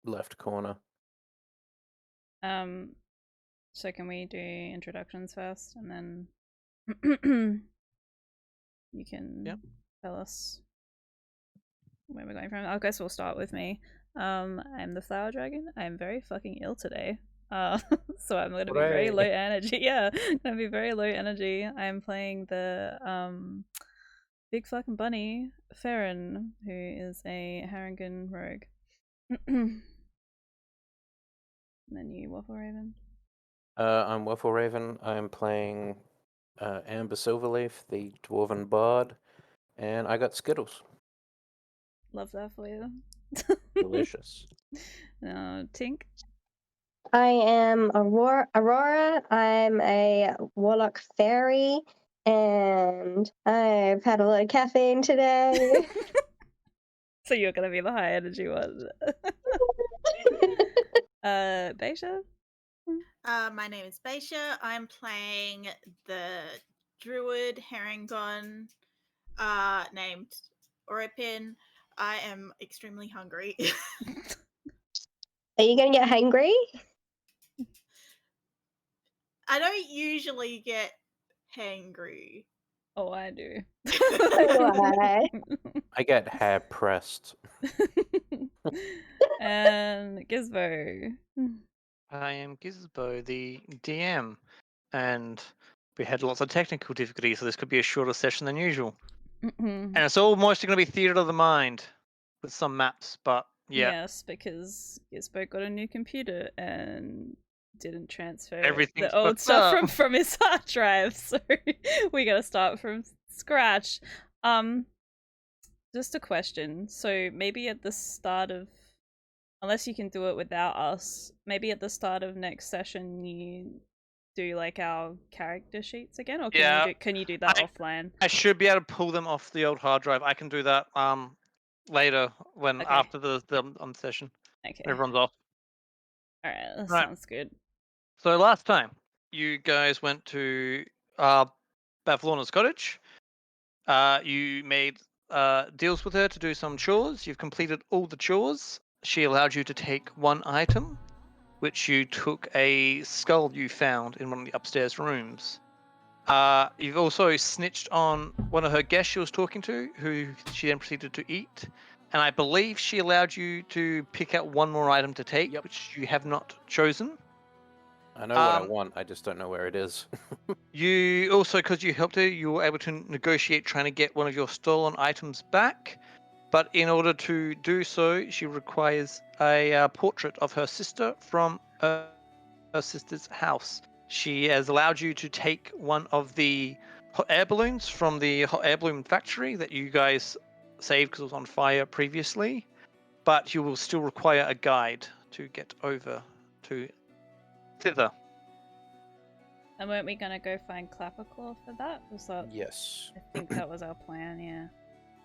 left corner. So can we do introductions first, and then you can tell us where we're going from? I guess we'll start with me. I'm the Flower Dragon. I'm very fucking ill today. So I'm gonna be very low energy. Yeah, I'm gonna be very low energy. I'm playing the big fucking bunny, Farron, who is a Harengon rogue. And then you, Waffle Raven. I'm Waffle Raven. I'm playing Amber Silverleaf, the Dwarven Bard, and I got Skittles. Love that for you. Delicious. Tink. I am Aurora. I'm a Warlock Fairy, and I've had a lot of caffeine today. So you're gonna be the high energy one. Beisha? My name is Beisha. I'm playing the druid Harengon, named Oripin. I am extremely hungry. Are you gonna get hangry? I don't usually get hangry. Oh, I do. Why? I get hair pressed. And Gizbo. I am Gizbo, the DM, and we had lots of technical difficulties, so this could be a shorter session than usual. And it's all mostly going to be theatre of the mind with some maps, but yeah. Yes, because Gizbo got a new computer and didn't transfer Everything's the old stuff from his hard drive, so we gotta start from scratch. Just a question. So maybe at the start of, unless you can do it without us, maybe at the start of next session you do like our character sheets again, or can you do that offline? I should be able to pull them off the old hard drive. I can do that later when after the session. Okay. When everyone's off. Alright, that sounds good. So last time you guys went to Bavlorna's cottage. You made deals with her to do some chores. You've completed all the chores. She allowed you to take one item, which you took a skull you found in one of the upstairs rooms. You've also snitched on one of her guests she was talking to, who she then proceeded to eat. And I believe she allowed you to pick out one more item to take, which you have not chosen. I know what I want, I just don't know where it is. You also, because you helped her, you were able to negotiate trying to get one of your stolen items back. But in order to do so, she requires a portrait of her sister from her sister's house. She has allowed you to take one of the hot air balloons from the hot air balloon factory that you guys saved because it was on fire previously. But you will still require a guide to get over to thither. And weren't we gonna go find Clapperclaw for that? Was that? Yes. I think that was our plan, yeah.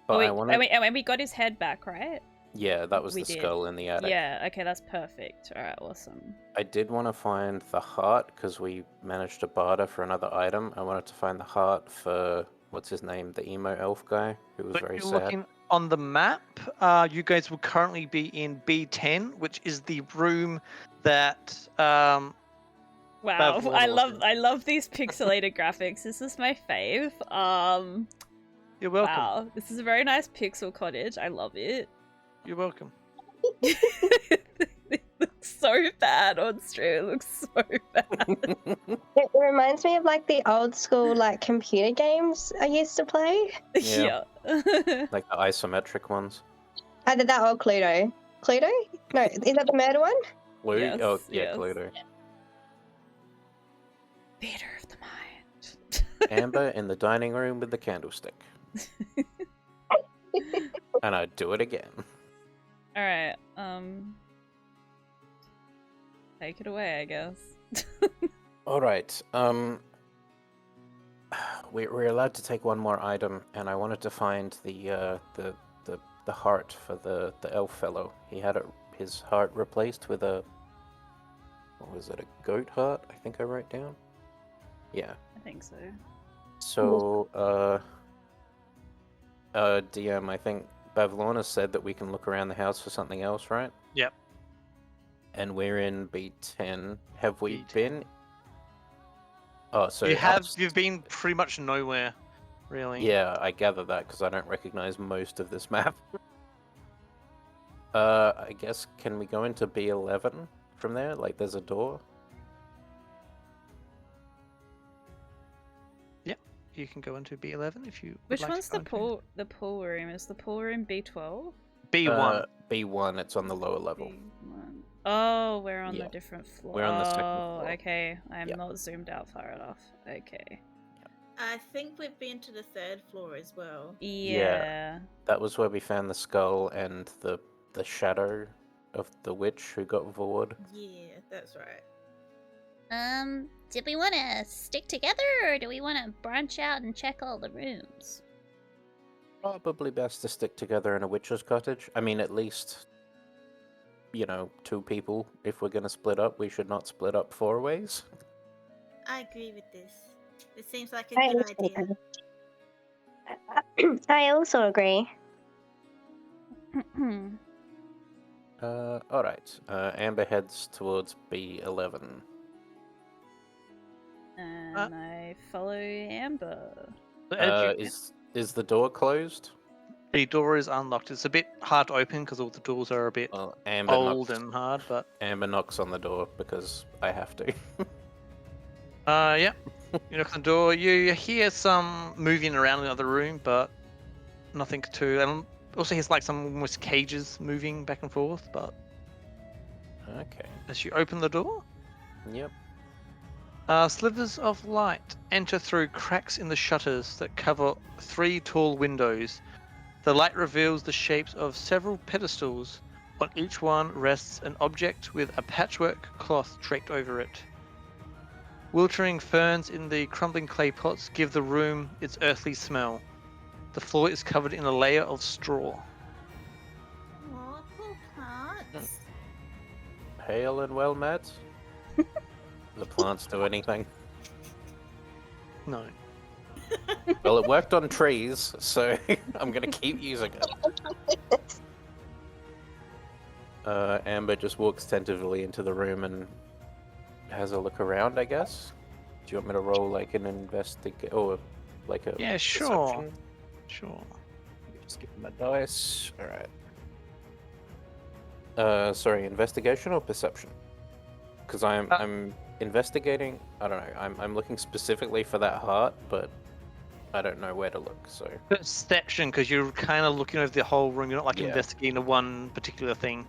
But and we got his head back, right? Yeah, that was the skull in the attic. Yeah, okay, that's perfect. Alright, awesome. I did want to find the heart, because we managed to barter for another item. I wanted to find the heart for, what's his name, the emo elf guy, who was very sad. Looking on the map, you guys will currently be in B10, which is the room that... Wow, I love these pixelated graphics. This is my fave. You're welcome. Wow, this is a very nice pixel cottage. I love it. You're welcome. It looks so bad on stream. It looks so bad. It reminds me of like the old school like computer games I used to play. Yeah. Like the isometric ones. Either that or Cluedo. Cluedo? No, is that the murder one? Cluedo? Yes, Oh, yeah, yes. Cluedo. Theater of the mind. Amber in the dining room with the candlestick. And I'd do it again. Alright, take it away, I guess. Alright, we're allowed to take one more item, and I wanted to find the heart for the elf fellow. He had his heart replaced with a... What was it, a goat heart? I think I wrote down? Yeah. I think so. So, DM, I think Bavlorna said that we can look around the house for something else, right? Yep. And we're in B10. Have we B10. been? Oh, so You've been pretty much nowhere, really. Yeah, I gather that because I don't recognize most of this map. I guess, can we go into B11 from there? Like, there's a door? Yep, you can go into B11 if you would Which like one's to go the pool? The pool room is the pool room B12. B1. B1, it's on the lower level. B1. Oh, we're on Yeah. the different floor. We're on the second Oh, floor. okay. I'm Yeah. not zoomed out far enough. Okay. I think we've been to the 3rd floor as well. Yeah. That was where we found the skull and the shadow of the witch who got vored. Yeah, that's right. Did we want to stick together or do we want to branch out and check all the rooms? Probably best to stick together in a witch's cottage. I mean, at least, 2 people. If we're going to split up, we should not split up 4 ways. I agree with this. It seems like a I good also idea. agree. I also agree. Alright. Amber heads towards B11. And I follow Amber. So as you- Is the door closed? the door is unlocked. It's a bit hard to open because all the doors are a bit Well, Amber old knocks, and hard, but Amber knocks on the door because I have to. yeah. You knock on the door. You hear some moving around in the other room, but nothing too. And also hears like some almost cages moving back and forth. But Okay. as you open the door, Yep. slivers of light enter through cracks in the shutters that cover 3 tall windows. The light reveals the shapes of several pedestals. On each one rests an object with a patchwork cloth draped over it. Wiltering ferns in the crumbling clay pots give the room its earthly smell. The floor is covered in a layer of straw. Aw, poor plants. Hail and well met. The plants do anything. No. Well, it worked on trees, so I'm gonna keep using it. Amber just walks tentatively into the room and has a look around, I guess. Do you want me to roll like an investigate or like a Yeah, sure. perception? Sure. Just give him a dice. Alright. Sorry, investigation or perception? Because I'm investigating. I don't know. I'm looking specifically for that heart, but I don't know where to look. So Perception, because you're kind of looking over the whole room. You're not like Yeah. investigating one particular thing.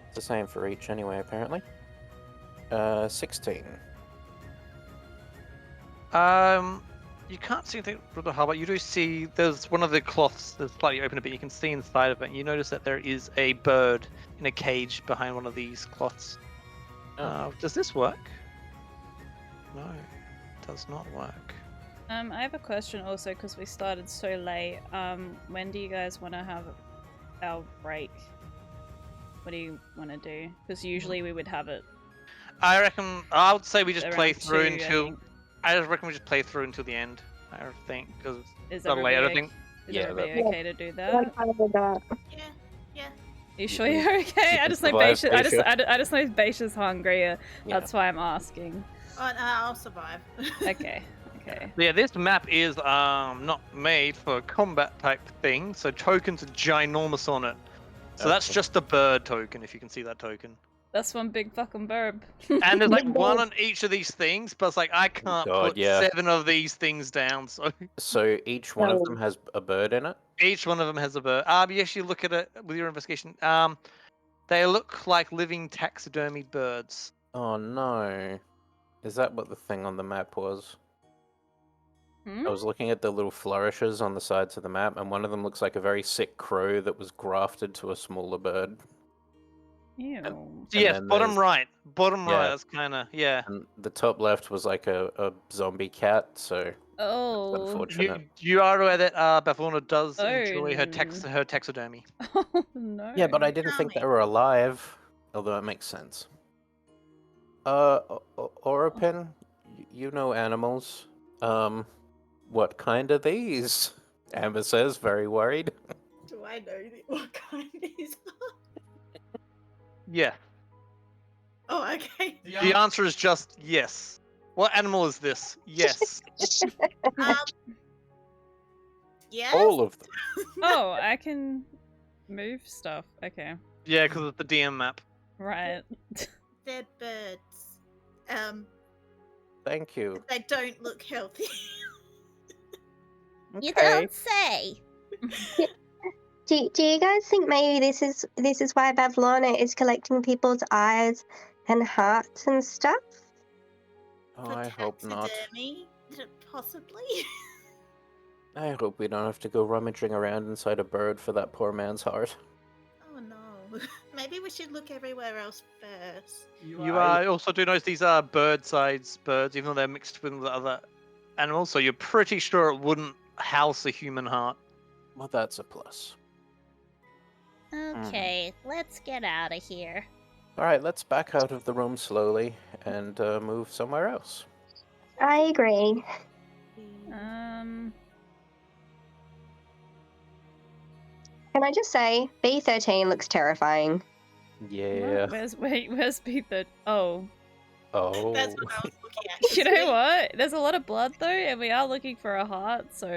it's the same for each anyway, apparently. 16. You can't see anything through the hub, but you do see there's one of the cloths that's slightly open a bit. You can see inside of it. And you notice that there is a bird in a cage behind one of these cloths. Oh. Does this work? No, it does not work. I have a question also because we started so late. When do you guys want to have our break? What do you want to do? Because usually we would have it I would say we just play around through 2, until. I just reckon we just play through until the end. I think because Is the late. I everybody, think. is Yeah, everybody that- okay to do that? One final dot. Yeah, yeah. You sure you're okay? I can just know survive, Beisha. I just know Beisha's hungry. Yeah. That's why I'm asking. Oh, no, I'll survive. Okay. Okay. Yeah, this map is not made for combat type thing, so tokens are ginormous on it. So that's Okay. just a bird token, if you can see that token. That's one big fucking burb. And there's like Big one bird. on each of these things, but it's like I can't God, put yeah. 7 of these things down, so So each one of No. them has a bird in it. each one of them has a bird. You actually look at it with your investigation. They look like living taxidermied birds. Oh no. Is that what the thing on the map was? Hmm? I was looking at the little flourishes on the sides of the map, and one of them looks like a very sick crow that was grafted to a smaller bird. Ew. So And yes, then bottom there's- right. Bottom right, Yeah. that's kinda yeah. And the top left was like a zombie cat, so Oh. unfortunate. You are aware that Bavona does Oh, enjoy her taxidermy. Oh no. Yeah, but I didn't think they were alive, although it makes sense. Oropin, you know animals. What kind are these? Amber says, very worried. Do I know what kind these are? Yeah. Oh, okay. The answer is just yes. What animal is this? Yes. Um. Yes. All of them. Oh, I can move stuff. Okay. Yeah, because of the DM map. Right. They're birds. Thank you. They don't look healthy. You Okay. don't say. Do you guys think maybe this is why Bavlorna is collecting people's eyes and hearts and stuff? Oh, For I hope not. taxidermy, possibly. I hope we don't have to go rummaging around inside a bird for that poor man's heart. Oh no. Maybe we should look everywhere else first. You also do notice these are bird-sized birds, even though they're mixed with the other animals, so you're pretty sure it wouldn't house a human heart. Well, that's a plus. Okay, let's get out of here. Alright, let's back out of the room slowly and move somewhere else. I agree. Can I just say, B13 looks terrifying. Yeah. Where's Peter? Oh. Oh. That's what I was looking at. You know what? There's a lot of blood though, and we are looking for a heart, so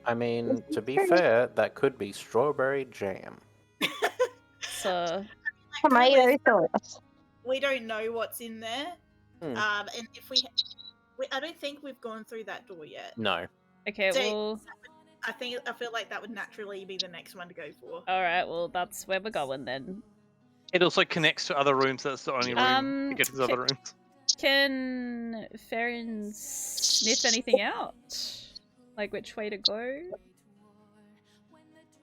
I mean, to be fair, that could be strawberry jam. so Tomato sauce. We don't know what's in there. Hmm. And if we, I don't think we've gone through that door yet. No. okay, So- well I feel like that would naturally be the next one to go for. alright, well that's where we're going then. It also connects to other rooms, that's the only room to get to the other rooms. Can Farron sniff anything out? Like which way to go?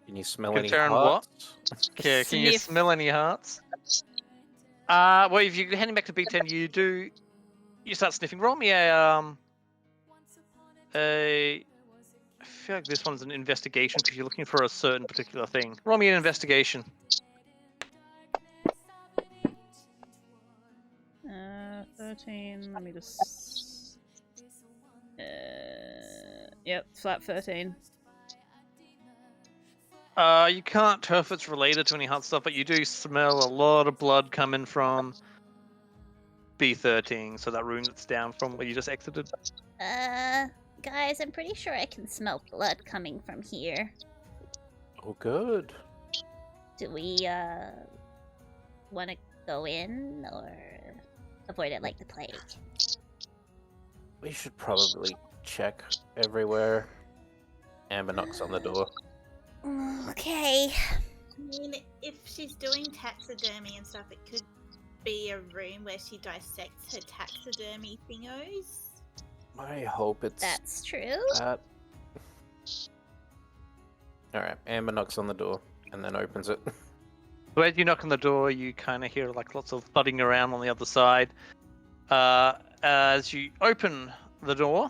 Can you smell Can any Farron what? hearts? Yeah, can you Sniff. smell any hearts? Well, if you're heading back to B10, you start sniffing. Roll me I feel like this one's an investigation because you're looking for a certain particular thing. Roll me an investigation. 13. Let me just. Yep, flat 13. You can't tell if it's related to any heart stuff, but you do smell a lot of blood coming from B13, so that room that's down from where you just exited. Guys, I'm pretty sure I can smell blood coming from here. Oh, good. Do we, want to go in, or avoid it like the plague? We should probably check everywhere. Amber knocks on the door. Okay. I mean, if she's doing taxidermy and stuff, it could be a room where she dissects her taxidermy thingos. I hope it's That's true. that. Alright, Amber knocks on the door and then opens it. So as you knock on the door, you kind of hear like lots of thudding around on the other side. As you open the door,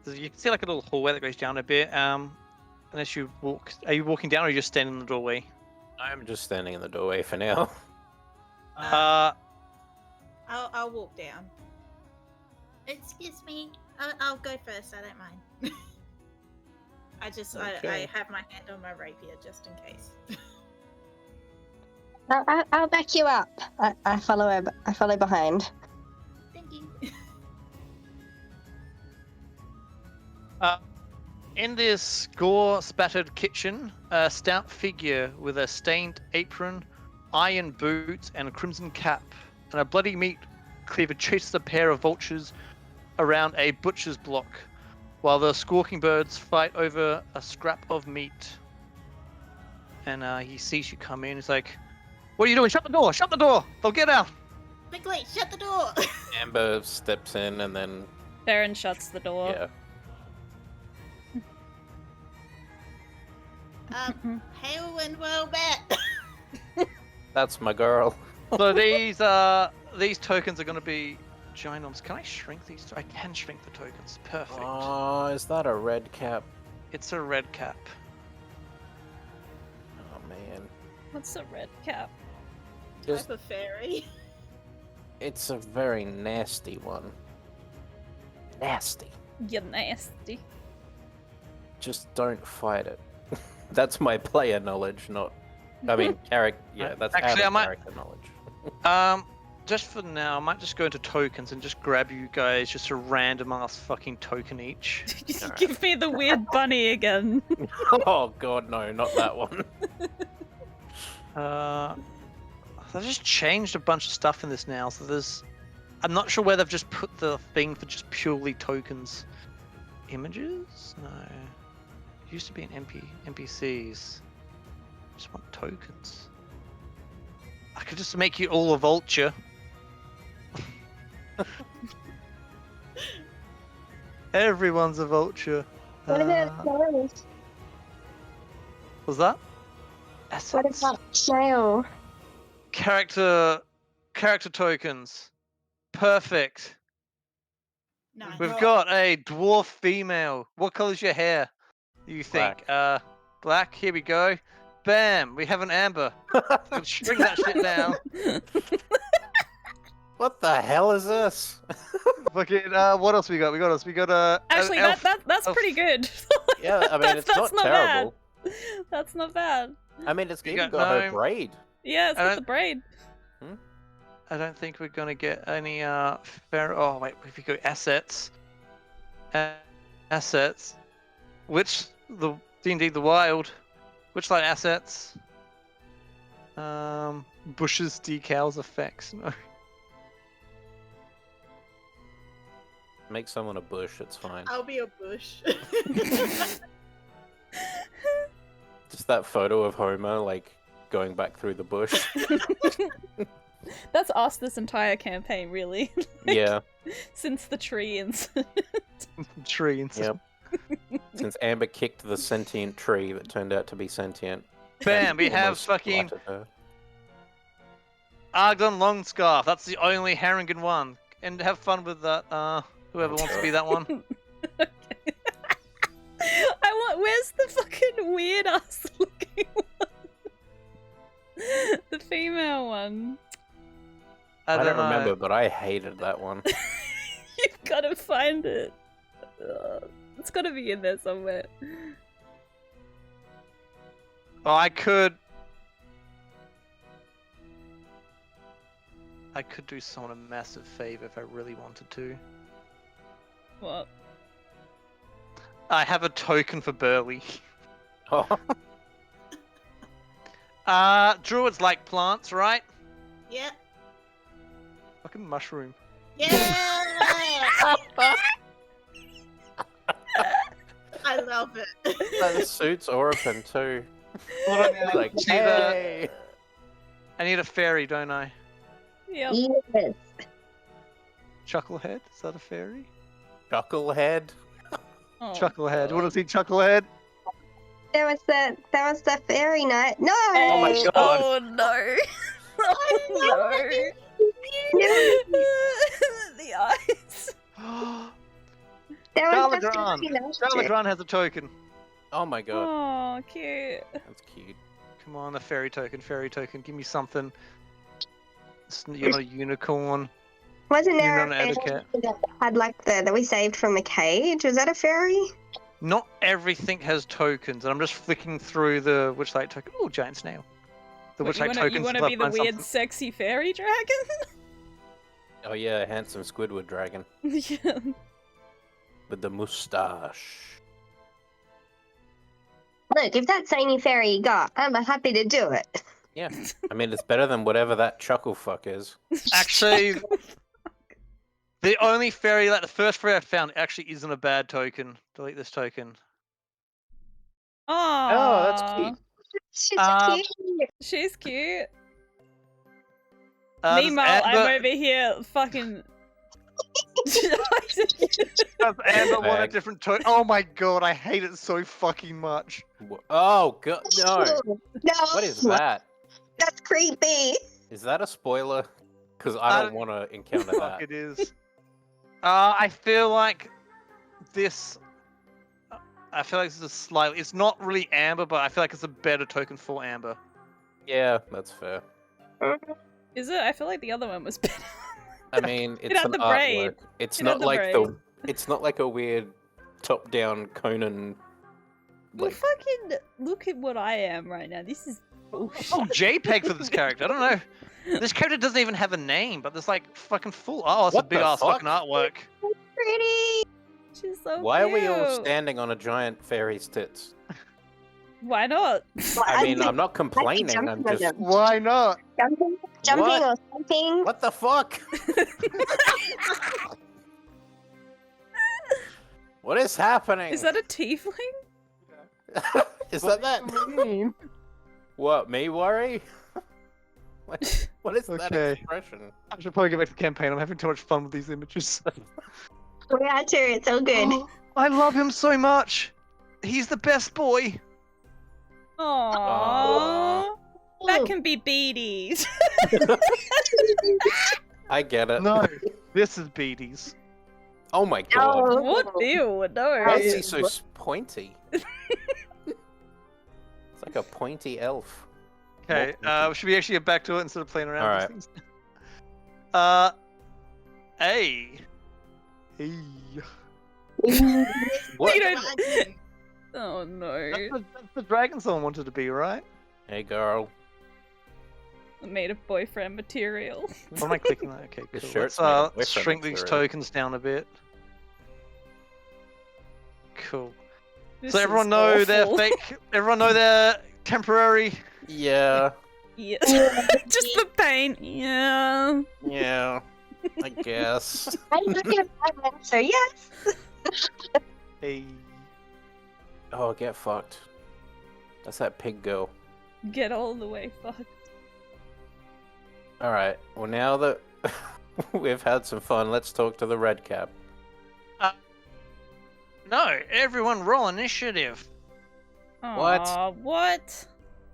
you can see like a little hallway that goes down a bit. Unless you walk, are you walking down or are you just standing in the doorway? I'm just standing in the doorway for now. I'll walk down. Excuse me. I'll go first. I don't mind. I Okay. have my hand on my rapier just in case. I'll back you up. I follow behind. Thank you. In this gore-spattered kitchen, a stout figure with a stained apron, iron boots, and a crimson cap, and a bloody meat cleaver chases a pair of vultures around a butcher's block, while the squawking birds fight over a scrap of meat. And he sees you come in. He's like, "What are you doing? Shut the door! Shut the door! They'll get out!" Quickly, shut the door. Amber steps in and then, Farron shuts the door. yeah. Hail and well met. That's my girl. So these tokens are going to be ginormous. Can I shrink these? I can shrink the tokens. Perfect. Oh, is that a red cap? It's a red cap. Oh man. What's a red cap? Just, Type of fairy. it's a very nasty one. Nasty. You're nasty. Just don't fight it. That's my player knowledge, not I mean, character. Yeah, that's Actually, out I of might- character knowledge. Just for now, I might just go into tokens and just grab you guys just a random ass fucking token each. Alright. Give me the weird bunny again. Oh god, no, not that one. They've just changed a bunch of stuff in this now, so there's... I'm not sure where they've just put the thing for just purely tokens. Images? No. It used to be an NPCs. Just want tokens. I could just make you all a vulture. Everyone's a vulture. What about clothes? Was that? What Assets. about snail? Character tokens. Perfect. No. We've got a dwarf female. What color's your hair? You think? Black. Here we go. Bam. We have an amber. Let's shrink that shit down. What the hell is this? Fucking. What else we got? We got Actually, elf. that's pretty good. Yeah, I mean, it's That's not terrible. bad. That's not bad. I mean, it's You even got got her gnome. braid. Yeah, it's I got don't- the braid. I don't think we're gonna get any fair. Oh wait, if we go assets, assets, which the D&D the wild, Witchlight assets, bushes, decals, effects. No. Make someone a bush, it's fine. I'll be a bush. Just that photo of Homer, like, going back through the bush. That's us this entire campaign, really. Like, Yeah, Since the tree and Tree and yep. Since Amber kicked the sentient tree that turned out to be sentient. Bam, we have almost fucking splattered her. Argon Longscarf. That's the only Harrigan one. And have fun with that. Whoever wants to be that one. Where's the fucking weird ass looking one? The female one. I don't know. remember, but I hated that one. You've got to find it. It's got to be in there somewhere. Oh, I could do someone a massive favor if I really wanted to. What? I have a token for Burley. Oh, Druids like plants, right? Yeah. Fucking mushroom. Yeah. I love it. that suits Oripin too. Hold on, yeah, Like, I need a- hey! I need a fairy, don't I? Yep. Yes. Chucklehead? Is that a fairy? Chucklehead. Oh, Chucklehead. You God. want to see Chucklehead? That was the fairy night. No. Oh my God. Oh no. Oh no. The eyes. That was the Galagron. fairy night trick. Galagron has a token. Oh my god, Oh, cute. that's cute. Come on, the fairy token. Give me something. You're not a unicorn. Wasn't You're there a not an fairy etiquette. that had like that we saved from the cage? Was that a fairy? Not everything has tokens, and I'm just flicking through the Witchlight token. Oh, giant snail. The What, Witchlight you tokens. want to until I be the find weird, something. sexy fairy dragon? Oh yeah, handsome Squidward dragon Yeah. with the moustache. Look, if that's the only fairy you got, I'm happy to do it. Yeah, I mean it's better than whatever that chuckle fuck is. Actually, the only fairy, like the first fairy I found, actually isn't a bad token. Delete this token. Oh, that's cute. She's Um, cute. She's cute. There's Meanwhile, I'm Amber, over here fucking. does Amber want a Bag. different token? Oh my god, I hate it so fucking much. Oh god, no! No. What is that? That's creepy. Is that a spoiler? Because I don't want to encounter Fuck, that. it is. I feel like this. I feel like this is slightly. It's not really Amber, but I feel like it's a better token for Amber. Yeah, that's fair. Is it? I feel like the other one was better. I mean, it's had an the braid. artwork. It's It had not the like braid. It's not like a weird top-down Conan. Well, Like, fucking look at what I am right now. This is Oh, JPEG for this character. I don't know. This character doesn't even have a name, but there's like fucking full. Oh, it's a What the big ass fucking fuck? artwork. Pretty. She's so Why are we all cute. standing on a giant fairy's tits? Why not? I mean, I'm not complaining. I'm jumping on just. them. Why not? Jumping What? or something. What the fuck? What is happening? Is that a tiefling? Is that? What, me worry? What is that Okay. expression? I should probably get back to the campaign. I'm having too much fun with these images. We are too. It's so good. I love him so much. He's the best boy. Aww. That can be beaties. I get it. No, this is Beatty's. Oh my god. Oh. What? Ew, no. Why is he so pointy? It's like a pointy elf. Okay, should we actually get back to it instead of playing around Alright. with these things? Hey. What? You don't- Dragon. Oh no. That's the dragon someone wanted to be, right? Hey girl. Made of boyfriend material. What am I clicking that? Okay, His cool. shirt's Let's made of boyfriend shrink these material. tokens down a bit. Cool. This So everyone is know they're awful. fake. Everyone know they're temporary. Yeah. Yeah. Just the pain. Yeah. Yeah. I guess. I didn't get that answer. Yes. Hey. Oh, get fucked. That's that pig girl. Get all the way fucked. Alright, well now that we've had some fun, let's talk to the red cap. No, everyone roll initiative. What? Aw, what?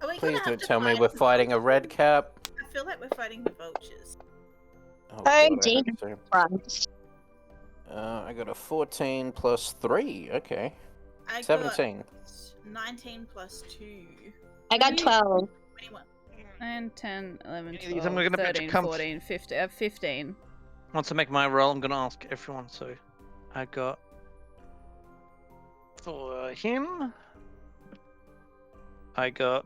Are we gonna Please have don't to tell me fight we're the fighting a vultures? red cap. I feel like we're fighting the vultures. Oh, Oh, God, I Jesus. hope so. Front. I got a 14 plus 3. Okay. I 17. got 19 plus 2. I got 12. 21. 9, 10, 11, Any of these 12, I'm gonna bet you 13, come- 14, 15. I have 15. Once I make my roll, I'm gonna ask everyone. So, I got for him. I got.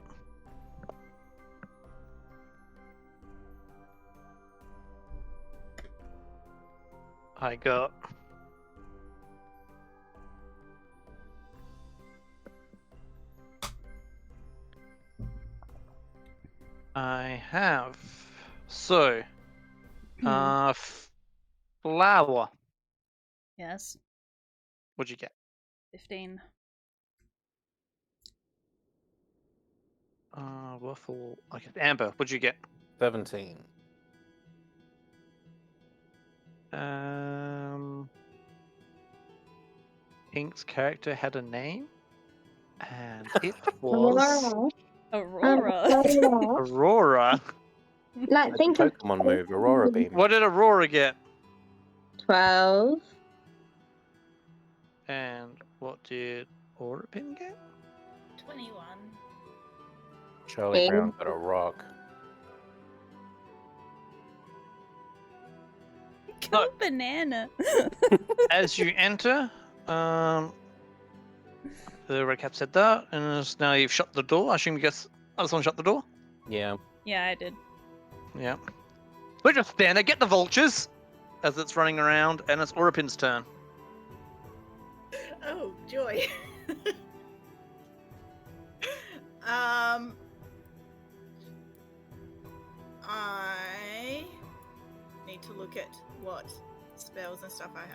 I got. I have. So, flower. Yes. What'd you get? 15. Waffle. Okay, Amber. What'd you get? 17. Pink's character had a name, and it was Aurora. Aurora. Not That's a think of Pokemon move, Aurora Beam. What did Aurora get? 12. And what did Aura Pin get? 21. Charlie Okay. Brown got a rock. Go banana. As you enter, the red cap said that, and as now you've shut the door. I assume you guess. Oh, someone shut the door. Yeah. Yeah, I did. Yeah. We're just standing there. Get the vultures as it's running around, and it's Aurapin's turn. Oh, joy. I need to look at what spells and stuff I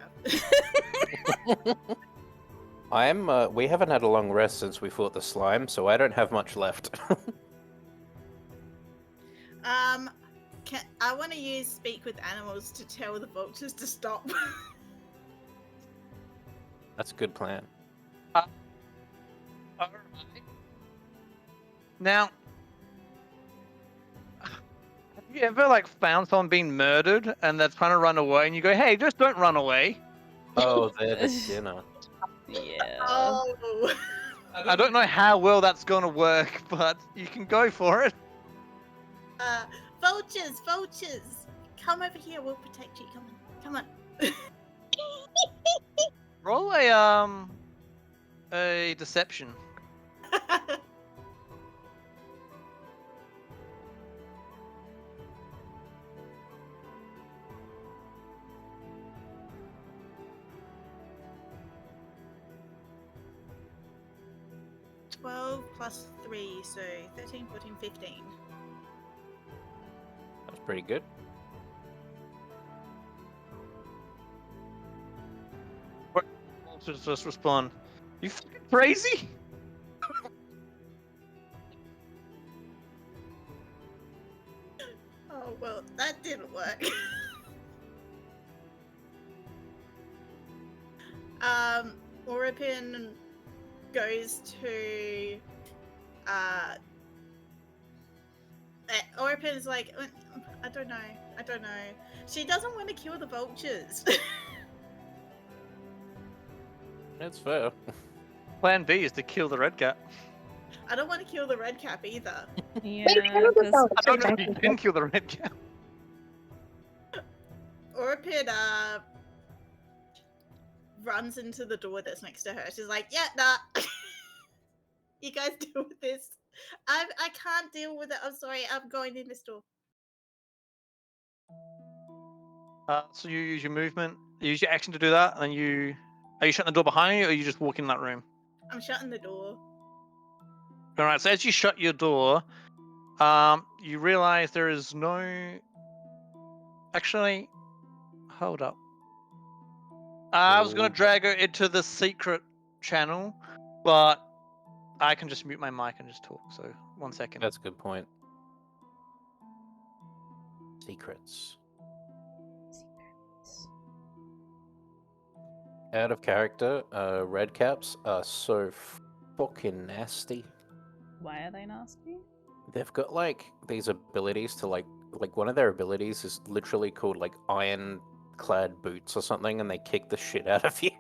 have. We haven't had a long rest since we fought the slime, so I don't have much left. I want to use speak with animals to tell the vultures to stop. That's a good plan. Alright. Now, have you ever found someone being murdered and they're trying to run away, and you go, "Hey, just don't run away." Oh, they're the dinner. Yeah. Oh. I don't know how well that's gonna work, but you can go for it. Vultures! Come over here, we'll protect you. Come on. Roll a deception. 12 plus 3, so 13, 14, 15. That's pretty good. Just respond. You fucking crazy? Oh, well, that didn't work. Oripin goes to Oripin's like, I don't know. She doesn't want to kill the vultures. That's fair. Plan B is to kill the red cat. I don't want to kill the red cap either. Yeah, killed the 'cause dog. I don't know if you didn't kill the red cat. Oripin runs into the door that's next to her. She's like, yeah, nah. You guys deal with this. I can't deal with it. I'm sorry. I'm going in this door. So you use your movement, you use your action to do that, and then are you shutting the door behind you, or are you just walking in that room? I'm shutting the door. All right. So as you shut your door, you realize there is no. Actually, hold up. I was gonna drag her into the secret channel, but I can just mute my mic and just talk. So 1 second. That's a good point. Secrets. Out of character, red caps are so fucking nasty. why are they nasty? They've got like these abilities to like one of their abilities is literally called like iron-clad boots or something, and they kick the shit out of you.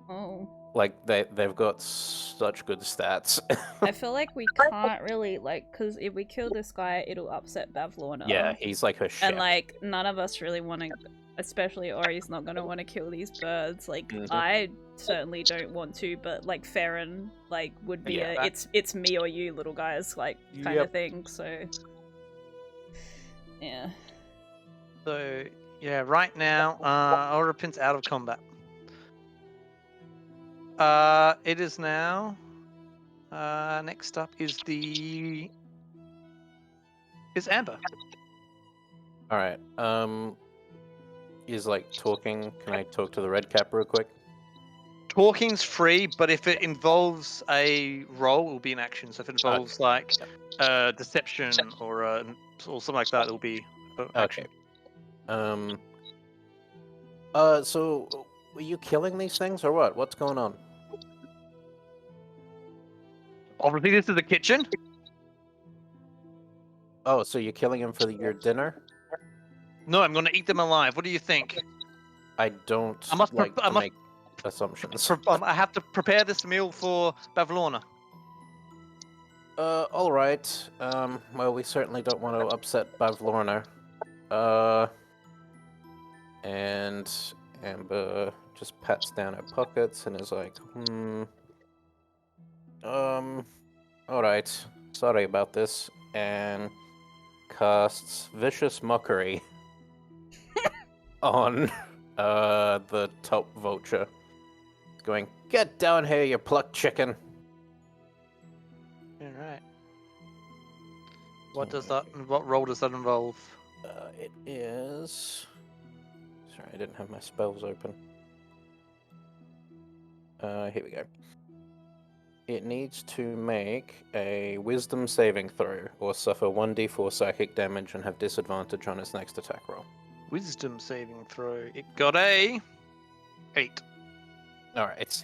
Oh. Like they've got such good stats. I feel like we can't really, like, because if we kill this guy, it'll upset Bavlorna. Yeah, he's like her chef. And, like, none of us really want to, especially Ori's not going to want to kill these birds. Like, Mhm. I certainly don't want to, but, like, Farron, like, would be Yeah. it's me or you, little guys, like, kind of Yep. thing, so... Yeah. So yeah, right now, Oripin's out of combat. It is now. Next up is Amber. All right. Is like talking. Can I talk to the red cap real quick? Talking's free, but if it involves a roll, it will be an action. So if it involves like deception or something like that, it'll be action. Okay. So were you killing these things or what? What's going on? Obviously, this is the kitchen. Oh, so you're killing them for your dinner? No, I'm going to eat them alive. What do you think? I don't I must like I to must- make assumptions. I have to prepare this meal for Bavlorna. All right. Well, we certainly don't want to upset Bavlorna. And Amber just pats down her pockets and is like, all right. Sorry about this. And casts Vicious Mockery on the top vulture. Going, get down here, you plucked chicken. All right. What role does that involve? It is. Sorry, I didn't have my spells open. Here we go. It needs to make a Wisdom saving throw or suffer 1d4 psychic damage and have disadvantage on its next attack roll. Wisdom saving throw. It got a 8. Alright.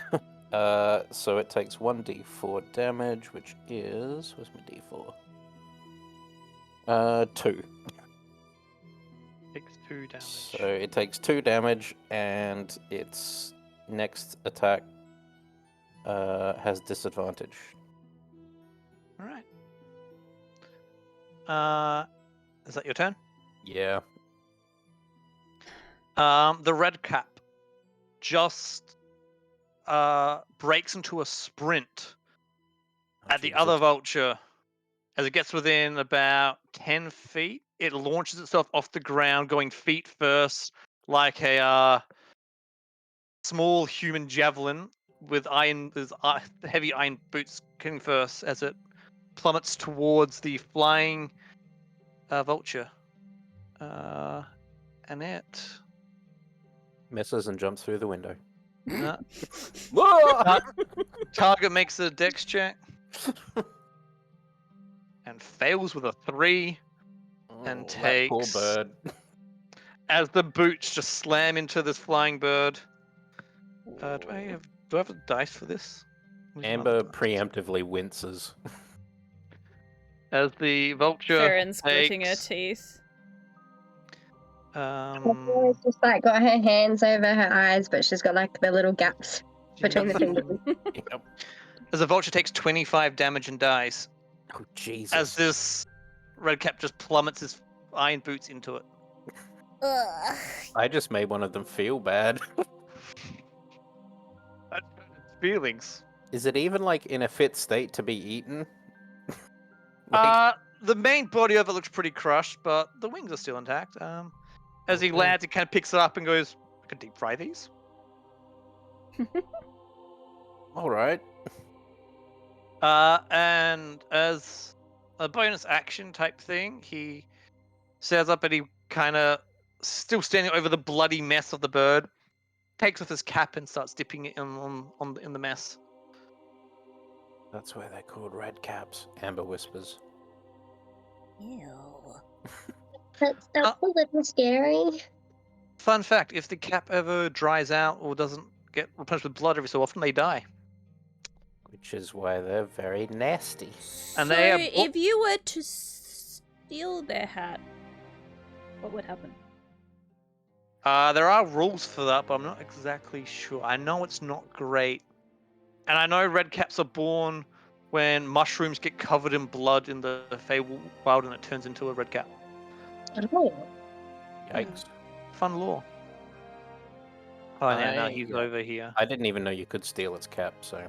So it takes 1d4 damage, which is... Where's my d4? 2. Takes 2 damage. So it takes 2 damage, and its next attack has disadvantage. All right. Is that your turn? Yeah. The red cap just breaks into a sprint at the other vulture. As it gets within about 10 feet, it launches itself off the ground, going feet first, like a small human javelin, with heavy iron boots coming first as it plummets towards the flying vulture. And it Misses and jumps through the window. uh, Whoa! target makes a dex check and fails with a 3 and Oh, that poor takes bird. as the boots just slam into this flying bird. Do I have a dice for this? Where's my other Amber dice? preemptively winces. As the vulture Farron's gritting her takes teeth. Flora's just like got her hands over her eyes, but she's got like the little gaps between the fingers. Yep. as the vulture takes 25 damage and dies, Oh, Jesus. as this redcap just plummets his iron boots into it. Ugh. I just made one of them feel bad. That hurt its feelings. Is it even like in a fit state to be eaten? Like, The main body of it looks pretty crushed, but the wings are still intact. As he Okay. lands, he kind of picks it up and goes, "I could deep fry these." all right. And as a bonus action type thing, he stands up and he kind of, still standing over the bloody mess of the bird, takes off his cap and starts dipping it in the mess. That's why they're called red caps. Amber whispers. Ew. That's a little scary. Fun fact: if the cap ever dries out or doesn't get replenished with blood every so often, they die. Which is why they're very nasty. And so they are if you were to steal their hat, what would happen? There are rules for that, but I'm not exactly sure. I know it's not great. And I know red caps are born when mushrooms get covered in blood in the Feywild and it turns into a red cap. Oh. Yikes. Fun lore. Oh, yeah, no, I- he's yeah. over here. I didn't even know you could steal its cap, so.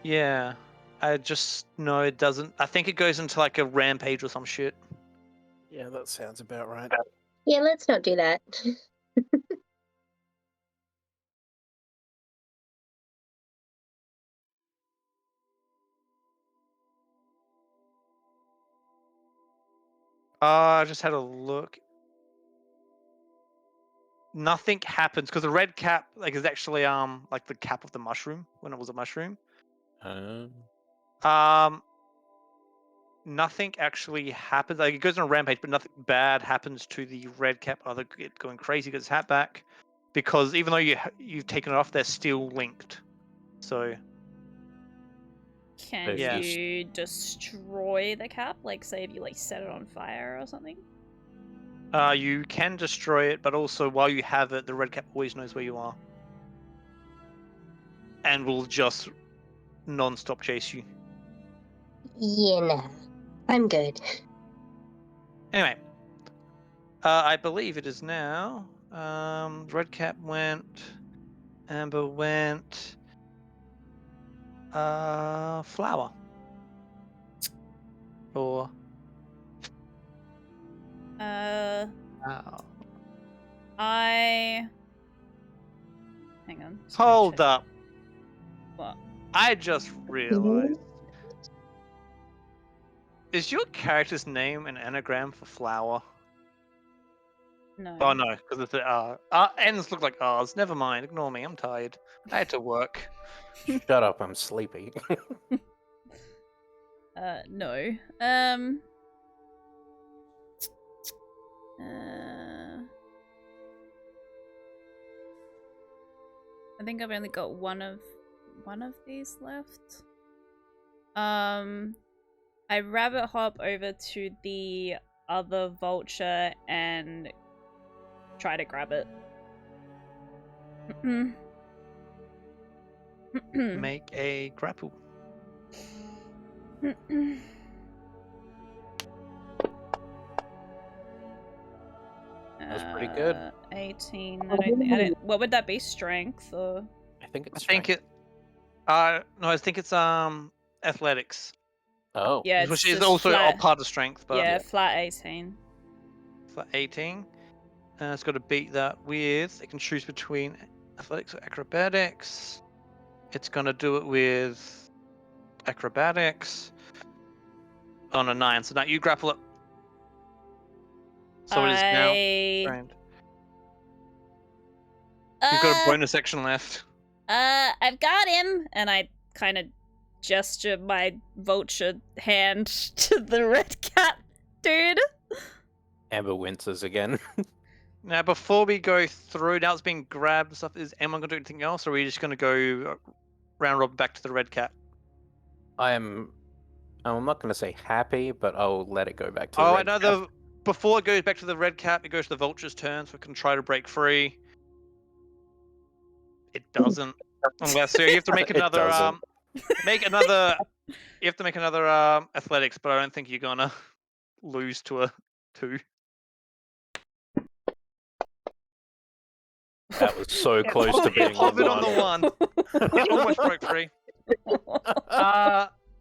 Yeah. I just know it doesn't. I think it goes into like a rampage or some shit. Yeah, that sounds about right. Yeah, let's not do that. I just had a look. Nothing happens because the red cap is actually like the cap of the mushroom when it was a mushroom. Nothing actually happens. Like it goes on a rampage, but nothing bad happens to the red cap. Other it going crazy, gets his hat back, because even though you've taken it off, they're still linked. So Can Yeah. you destroy the cap? Like, say if you like set it on fire or something? you can destroy it, but also while you have it, the red cap always knows where you are, and will just non-stop chase you. Yeah, nah. I'm good. Anyway, I believe it is now. Red cap went. Amber went. Flower. Or Uh, oh. I. Hang on. just gonna Hold check. up. What? I just realized. Is your character's name an anagram for flower? No. Oh no, because it's N's look like R's. Never mind. Ignore me. I'm tired. I had to work. Shut up, I'm sleepy. No. I think I've only got one of these left. I rabbit hop over to the other vulture and try to grab it. Make a grapple. That's pretty good. 18. I don't. What would that be? Strength or? I think I it's think strength. no, I think it's athletics. Oh. Yeah, Which it's is just also flat. part of strength, but Yeah, flat 18. for 18. It's got to beat that with. It can choose between athletics or acrobatics. It's going to do it with acrobatics on a 9. So now you grapple it. So it is now trained. You've got a bonus action left. I've got him, and I kind of gesture my vulture hand to the red cat dude. Amber winces again. Now, before we go through, now it's being grabbed and stuff, is anyone going to do anything else, or are we just going to go round robin back to the red cat? I'm not going to say happy, but I'll let it go back to the red cat. Oh, before it goes back to the red cat, it goes to the vulture's turn, so it can try to break free. It doesn't. Unless so you have to make another you have to make another athletics, but I don't think you're gonna lose to a 2. That was so close to being hovered on one. the 1. It almost broke free.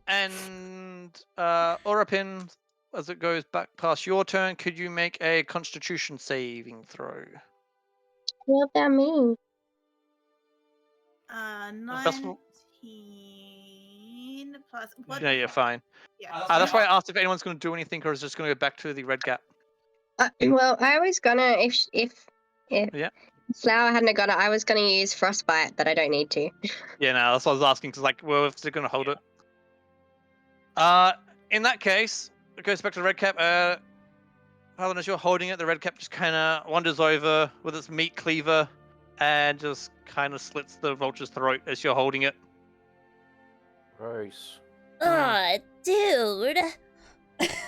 And Orapin, as it goes back past your turn, could you make a Constitution saving throw? What that mean? 19 plus. What? Yeah, you're fine. Yeah. That's why I asked if anyone's going to do anything, or is just going to go back to the red cat. Well, I was gonna if Yeah. Flower hadn't got it, I was gonna use frostbite, but I don't need to. Yeah, no, that's what I was asking. Cause well, if they're going to hold it. In that case, it goes back to the red cap. Paladin, as you're holding it, the red cap just kind of wanders over with its meat cleaver and just kind of slits the vulture's throat as you're holding it. Gross. Oh, dude.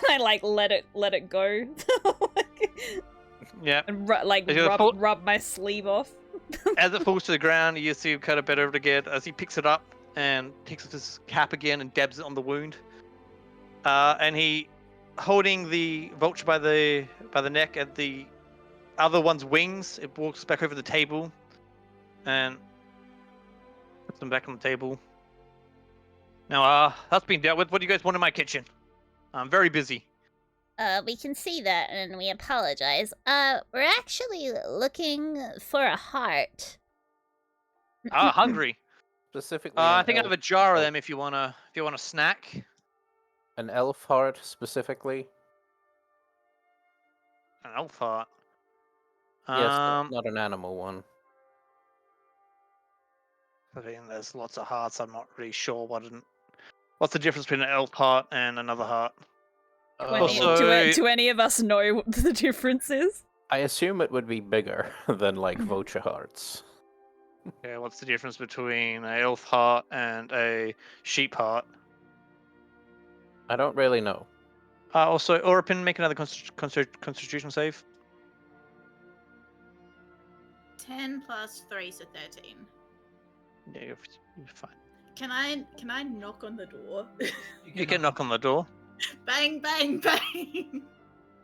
I like let it go. Yeah. And As you rub my sleeve off. As it falls to the ground, you see him kind of bend over it again as he picks it up and takes off his cap again and dabs it on the wound. And he, holding the vulture by the neck and the other one's wings, it walks back over the table and puts them back on the table. Now, that's been dealt with. What do you guys want in my kitchen? I'm very busy. We can see that and we apologize. We're actually looking for a heart. Hungry. Specifically, I an think I have a elf jar of heart. them if you wanna snack. An elf heart, specifically. An elf heart. Yes, not an animal one. I mean, there's lots of hearts. I'm not really sure what's the difference between an elf heart and another heart. Do any of us know what the difference is? I assume it would be bigger than like vulture hearts. Yeah, what's the difference between an elf heart and a sheep heart? I don't really know. Also, Orapin, make another Constitution save. 10 plus 3, so 13. Yeah, you're fine. Can I knock on the door? You can knock on the door. Bang, bang, bang!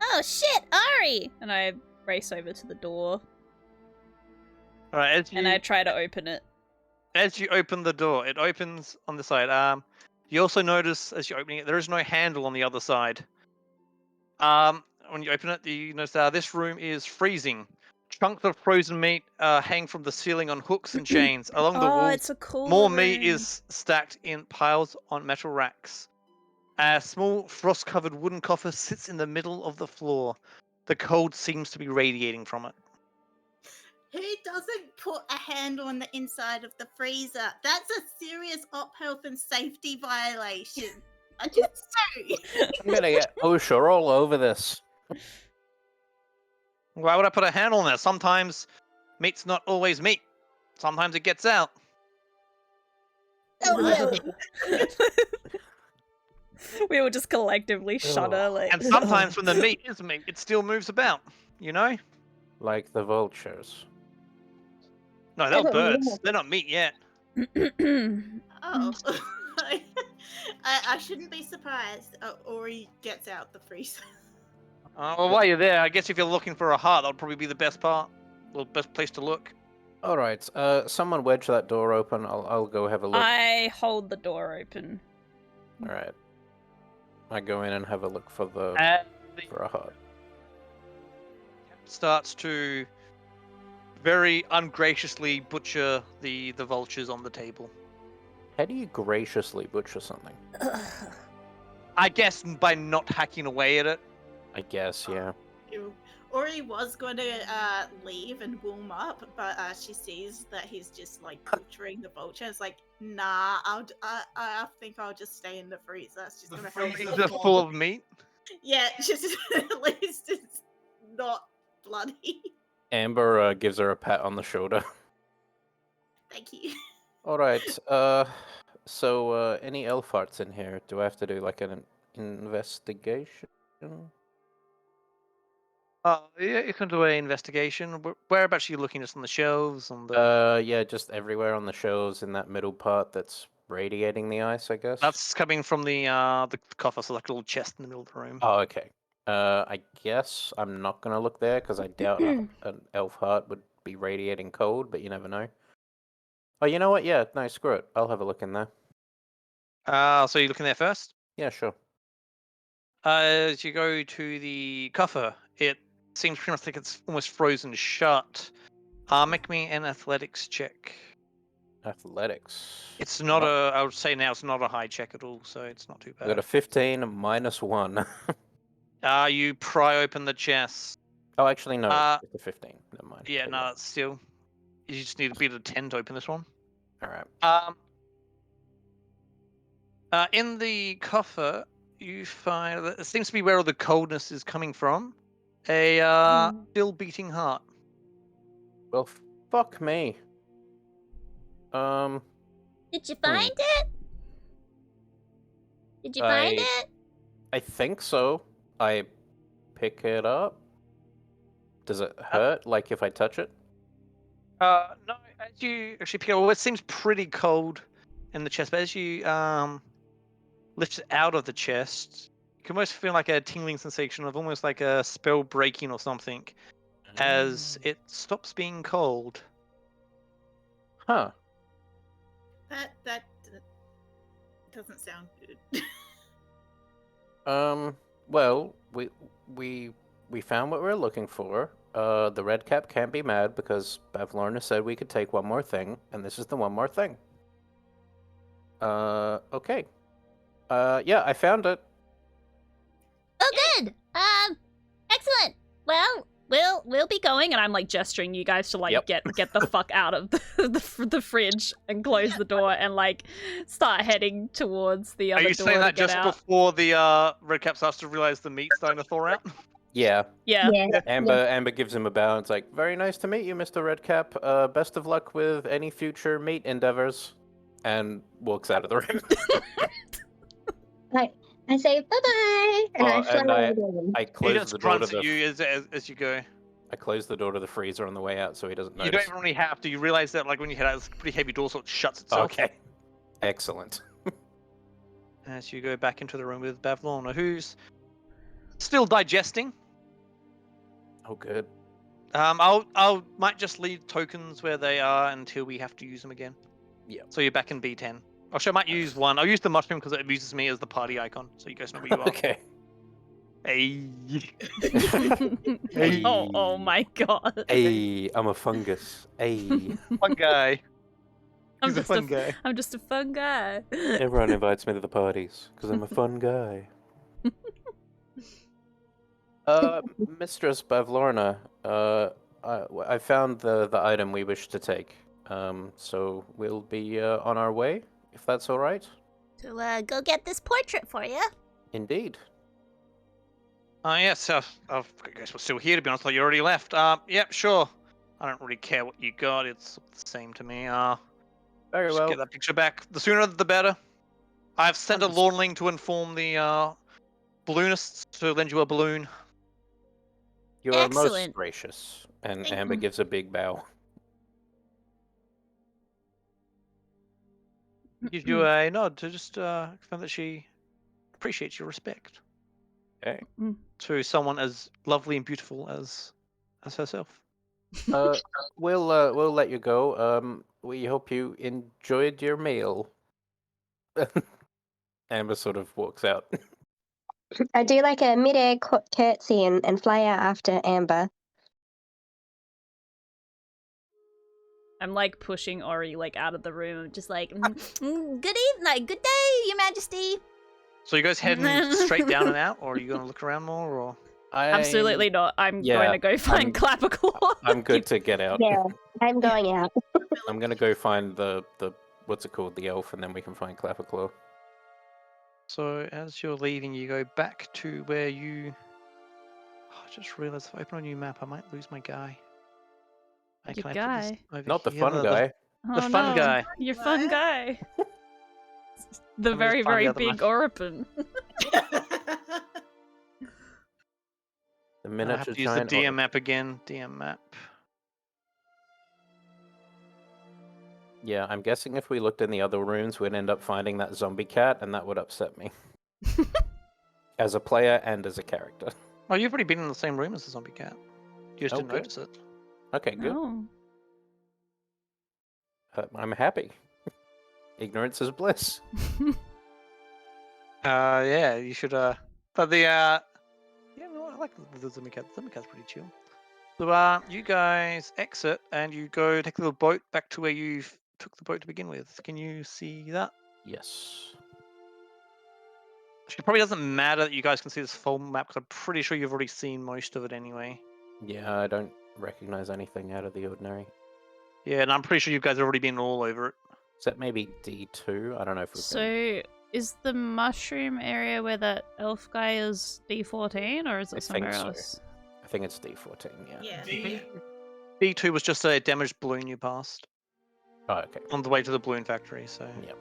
Oh shit, Ari! And I race over to the door All right, and I try to open it. as you open the door, it opens on the side. You also notice as you're opening it, there is no handle on the other side. When you open it, you notice this room is freezing. Chunks of frozen meat hang from the ceiling on hooks and chains. Along the walls, It's a cool more room. meat is stacked in piles on metal racks. A small frost-covered wooden coffer sits in the middle of the floor. The cold seems to be radiating from it. Who doesn't put a handle on the inside of the freezer? That's a serious op health and safety violation. I just say. I'm gonna get OSHA all over this. Why would I put a handle on there? Sometimes meat's not always meat. Sometimes it gets out. Oh no! We will just collectively shudder. Like, And sometimes when the meat is meat, it still moves about. You know? Like the vultures. No, they're Oh, birds. yeah. They're not meat yet. Oh. I shouldn't be surprised. Ori gets out the freezer. Well, while you're there, I guess if you're looking for a heart, that'll probably be the best part. Or best place to look. All right. Someone wedge that door open. I'll go have a look. I hold the door open. All right. I go in and have a look for for a heart. Starts to very ungraciously butcher the vultures on the table. How do you graciously butcher something? I guess by not hacking away at it. I guess, yeah. Ori was going to leave and warm up, but she sees that he's just like butchering the vulture. It's like, nah, I think I'll just stay in the freezer. It's just The gonna freezer's They're full of meat. Yeah, just at least it's not bloody. Amber gives her a pat on the shoulder. Thank you. All right. So any elf hearts in here? Do I have to do like an investigation? Yeah, you can do an investigation. Whereabouts are you looking? Just on the shelves? On the... Yeah, just everywhere on the shelves in that middle part that's radiating the ice, I guess. That's coming from the coffer, so like a little chest in the middle of the room. Oh, okay. I guess I'm not gonna look there because I doubt an elf heart would be radiating cold, but you never know. Oh, you know what? Yeah, no, screw it. I'll have a look in there. So you're looking there first? Yeah, sure. As you go to the coffer, it seems pretty much like it's almost frozen shut. Make me an athletics check. Athletics. It's not a. I would say now it's not a high check at all, so it's not too I got a bad. 15 -1. You pry open the chest. Oh, actually, no. It's a 15. Never mind. Yeah, no, that's still. You just need to beat a 10 to open this one. All right. In the coffer, you find that it seems to be where all the coldness is coming from. A still beating heart. Well, fuck me. Did you find it? Did you find it? I think so. I pick it up. Does it hurt, like if I touch it? No, as you actually pick it up, it seems pretty cold in the chest, but as you lift it out of the chest, you can almost feel like a tingling sensation of almost like a spell breaking or something, as it stops being cold. Huh. That doesn't sound good. Well, we found what we were looking for. The red cap can't be mad because Bavlorna said we could take one more thing, and this is the one more thing. Okay. Yeah, I found it. Oh, good. Excellent. Well, we'll be going, and I'm like gesturing you guys to like Yep. get the fuck out of the fridge and close the door and like start heading towards the Are other you door saying to that get just out. before the red cap starts to realize the meat's starting to thaw out? Yeah. Yeah. Amber gives him a bow. It's like, very nice to meet you, Mr. Redcap. Best of luck with any future meat endeavors. And walks out of the room. I say bye-bye, and I fly away again. I He close just the door to grunts at the. you as you go. I close the door to the freezer on the way out, so he doesn't You notice. don't even really have to. You realize that like when you head out, it's a pretty heavy door, so it shuts itself. Okay. Excellent. As you go back into the room with Bavlorna, who's still digesting. Oh, good. I'll might just leave tokens where they are until we have to use them again. Yeah. So you're back in B10. Actually, I might use one. I'll use the mushroom because it amuses me as the party icon, so you guys know where you are. Okay. Hey. Oh my god. Hey, I'm a fungus. Hey. Fun guy. I'm He's a just fun guy. I'm just a fun guy. Everyone invites me to the parties because I'm a fun guy. Mistress Bavlorna, I found the item we wish to take. So we'll be on our way, if that's all right. To go get this portrait for you. Indeed. Yes, I guess we're still here, to be honest. Like, you already left. Yep, sure. I don't really care what you got. It's the same to me. Very Just well. get that picture back. The sooner the better. I've sent a lawnling to inform the balloonists to lend you a balloon. You are most Excellent. gracious. And Thank Amber you. gives a big bow. Gives you a nod to just confirm that she appreciates your respect Okay. to someone as lovely and beautiful as herself. We'll let you go. We hope you enjoyed your meal. Amber sort of walks out. I do like a mid-air curtsy and fly out after Amber. I'm like pushing Ori like out of the room, just like Good evening, like, good day, Your Majesty. So you guys heading straight down and out, or are you going to look around more, or? absolutely not. I'm yeah, going to go find Clapperclaw. I'm good to get out. Yeah, I'm going out. I'm gonna go find the what's it called, the elf, and then we can find Clapperclaw. So as you're leaving, you go back to where you. Oh, I just realised if I open a new map, I might lose my guy. Your Can I guy? put this over Not the here? fun guy. Oh, fun no. guy. Your fun guy. The Let me very, just find the very other big map. Oripin. The I miniature have to use the giant. DM map again. DM map. Yeah, I'm guessing if we looked in the other rooms, we'd end up finding that zombie cat, and that would upset me. As a player and as a character. Oh, you've already been in the same room as the zombie cat. You just Oh, didn't good. notice it. Okay, good. Oh. I'm happy. Ignorance is bliss. Yeah, you should. But the yeah, no, I like the zombie cat. The zombie cat's pretty chill. So you guys exit and you go take the little boat back to where you took the boat to begin with. Can you see that? Yes. It probably doesn't matter that you guys can see this full map because I'm pretty sure you've already seen most of it anyway. Yeah, I don't recognize anything out of the ordinary. Yeah, and I'm pretty sure you guys have already been all over it. Except maybe D2. I don't know if we've been... So, is the mushroom area where that elf guy is D14, or is I it somewhere think so. else? I think it's D14, yeah. Yeah. D2 was just a damaged balloon you passed Oh, okay. on the way to the balloon factory. So Yep.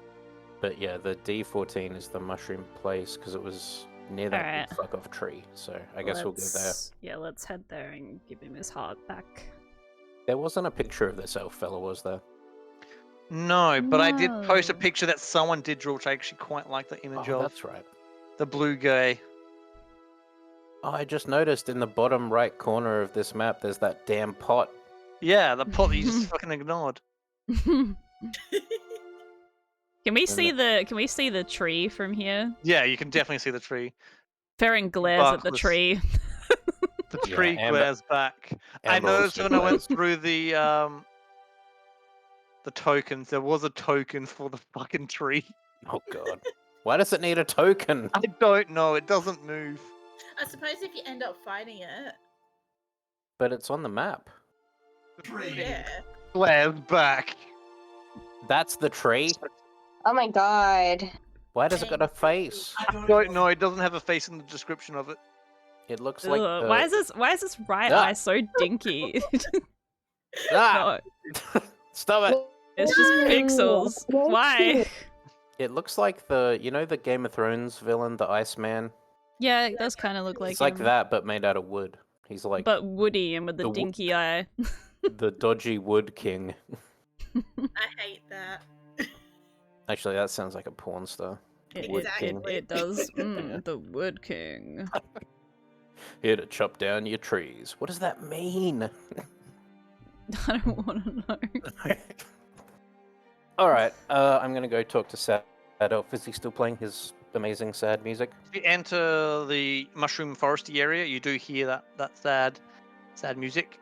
But yeah, the D14 is the mushroom place because it was near that Alright. big fuck off tree. So I guess we'll go there. Yeah, let's head there and give him his heart back. There wasn't a picture of this elf fella, was there? no, but I did post a No. picture that someone did draw, which I actually quite like the image Oh, of. that's right. The blue guy. Oh, I just noticed in the bottom right corner of this map, there's that damn pot. Yeah, the pot that you just fucking ignored. Can we see the tree from here? Yeah, you can definitely see the tree. Farron glares at the Barkless. tree. The Yeah, tree Amber- glares back. I Amber noticed also when I went glares. through the tokens, there was a token for the fucking tree. Oh god. Why does it need a token? I don't know. It doesn't move. I suppose if you end up finding it. But it's on the map. Yeah. Glares back. That's the tree? Oh my god. Why does it got a face? I don't know. It doesn't have a face in the description of it. It looks like Ugh, the... why is this right Ah. eye so dinky? Ah! No, Stop it! it's just pixels. Why? It looks like the, you know the Game of Thrones villain, the Iceman? Yeah, it does kind of look like It's like him. that, but made out of wood. He's like But woody and with the the wo- dinky eye. the dodgy wood king. I hate that. Actually, that sounds like a porn star. Wood king. It does. The Wood King. Here to chop down your trees. What does that mean? I don't want to know. Alright, I'm gonna go talk to Sad Elf. Is he still playing his amazing sad music? If you enter the mushroom foresty area, you do hear that sad music,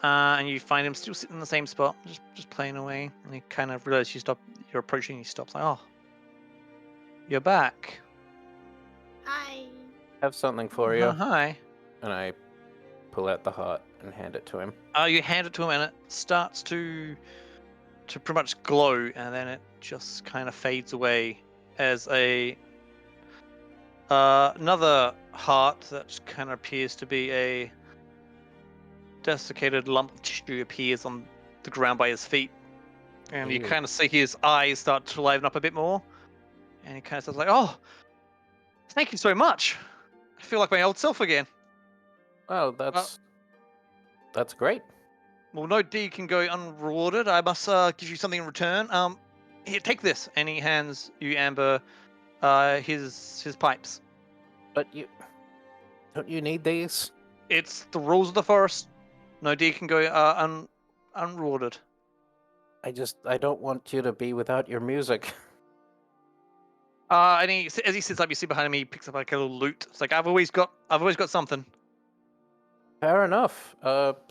and you find him still sitting in the same spot, just playing away. And you kind of realize you're approaching. He stops, like, oh, you're back. Hi. Have something for you. Hi. And I pull out the heart and hand it to him. You hand it to him, and it starts to pretty much glow, and then it just kind of fades away as another heart that kind of appears to be a desiccated lump of tissue appears on the ground by his feet, and you Ew. kind of see his eyes start to liven up a bit more, and he kind of says like, "Oh, thank you so much. I feel like my old self again." Oh, that's great. Well, no deed can go unrewarded. I must give you something in return. Here, take this, and he hands you Amber his pipes. But don't you need these? It's the rules of the forest. No deed can go unrewarded. I don't want you to be without your music. And as he sits up, you see behind him, he picks up like a little loot. It's like I've always got something. Fair enough.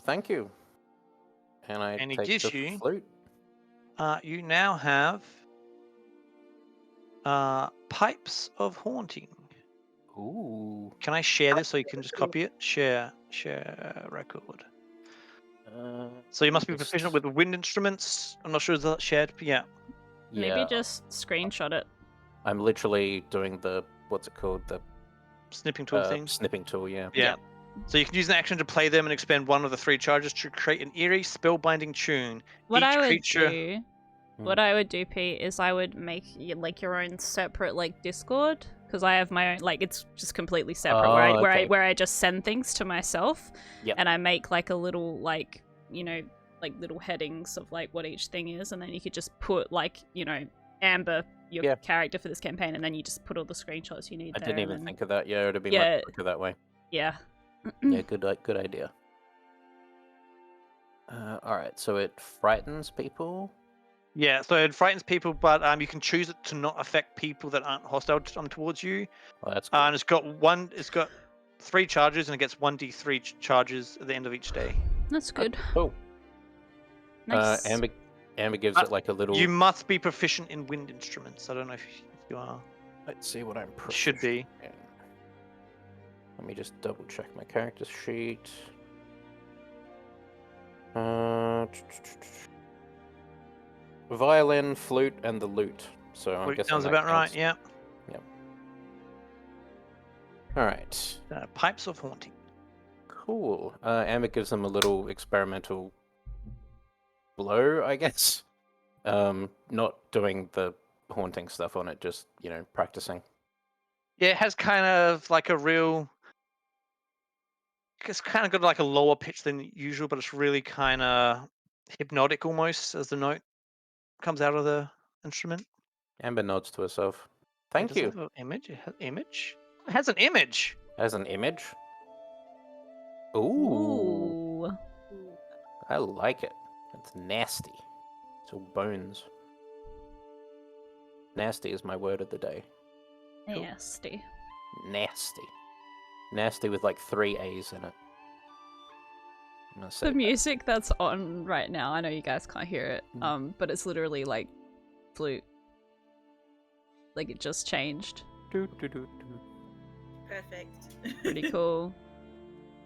Thank you. And I And he take gives the you- flute. You now have Pipes of Haunting. Ooh. Can I share this so you can just copy it? Share record. So you must be proficient with wind instruments. I'm not sure is that shared, but yeah. Maybe Yeah, just screenshot it. I'm literally doing the what's it called, the Snipping tool thing. snipping tool. Yeah. Yeah. Yep. So you can use an action to play them and expend one of the 3 charges to create an eerie spellbinding tune. What Each I would creature. do, Hmm. what I would do, Pete, is I would make like your own separate like Discord, because I have my own, like it's just completely separate Oh, okay. where I just send things to myself. Yep. And I make like a little like like little headings of like what each thing is, and then you could just put like Amber, your Yeah. character for this campaign, and then you just put all the screenshots you need I there. didn't and even then- think of that. Yeah, it would have been Yeah. much quicker that way. Yeah. Yeah, good idea. All right, so it frightens people. Yeah, so it frightens people, but you can choose it to not affect people that aren't hostile towards you. Well, that's good. And it's got 3 charges, and it gets 1d3 charges at the end of each day. That's good. Oh, Nice. Amber gives it like a little. You must be proficient in wind instruments. I don't know if you are. Let's see what I'm. Should be. proficient in. Let me just double check my character sheet. Violin, flute, and the lute. So I'm guessing Sounds that about right. counts. Yeah. All right. Pipes of Haunting. Cool. Amber gives them a little experimental blow, I guess. Not doing the haunting stuff on it, just practicing. Yeah, it has kind of like a real. It's kind of got like a lower pitch than usual, but it's really kind of hypnotic almost as the note comes out of the instrument. Amber nods to herself. Thank Does it you. have an image? It has image? It has an image. As an image. Ooh, Ooh. I like it. It's nasty. It's all bones. Nasty is my word of the day. Cool. Nasty. Nasty. Nasty with like 3 A's in it. I'm gonna say The that. music that's on right now, I know you guys can't hear it, but it's literally like flute. Like it just changed. Doo, doo, doo, doo. Perfect. Pretty cool.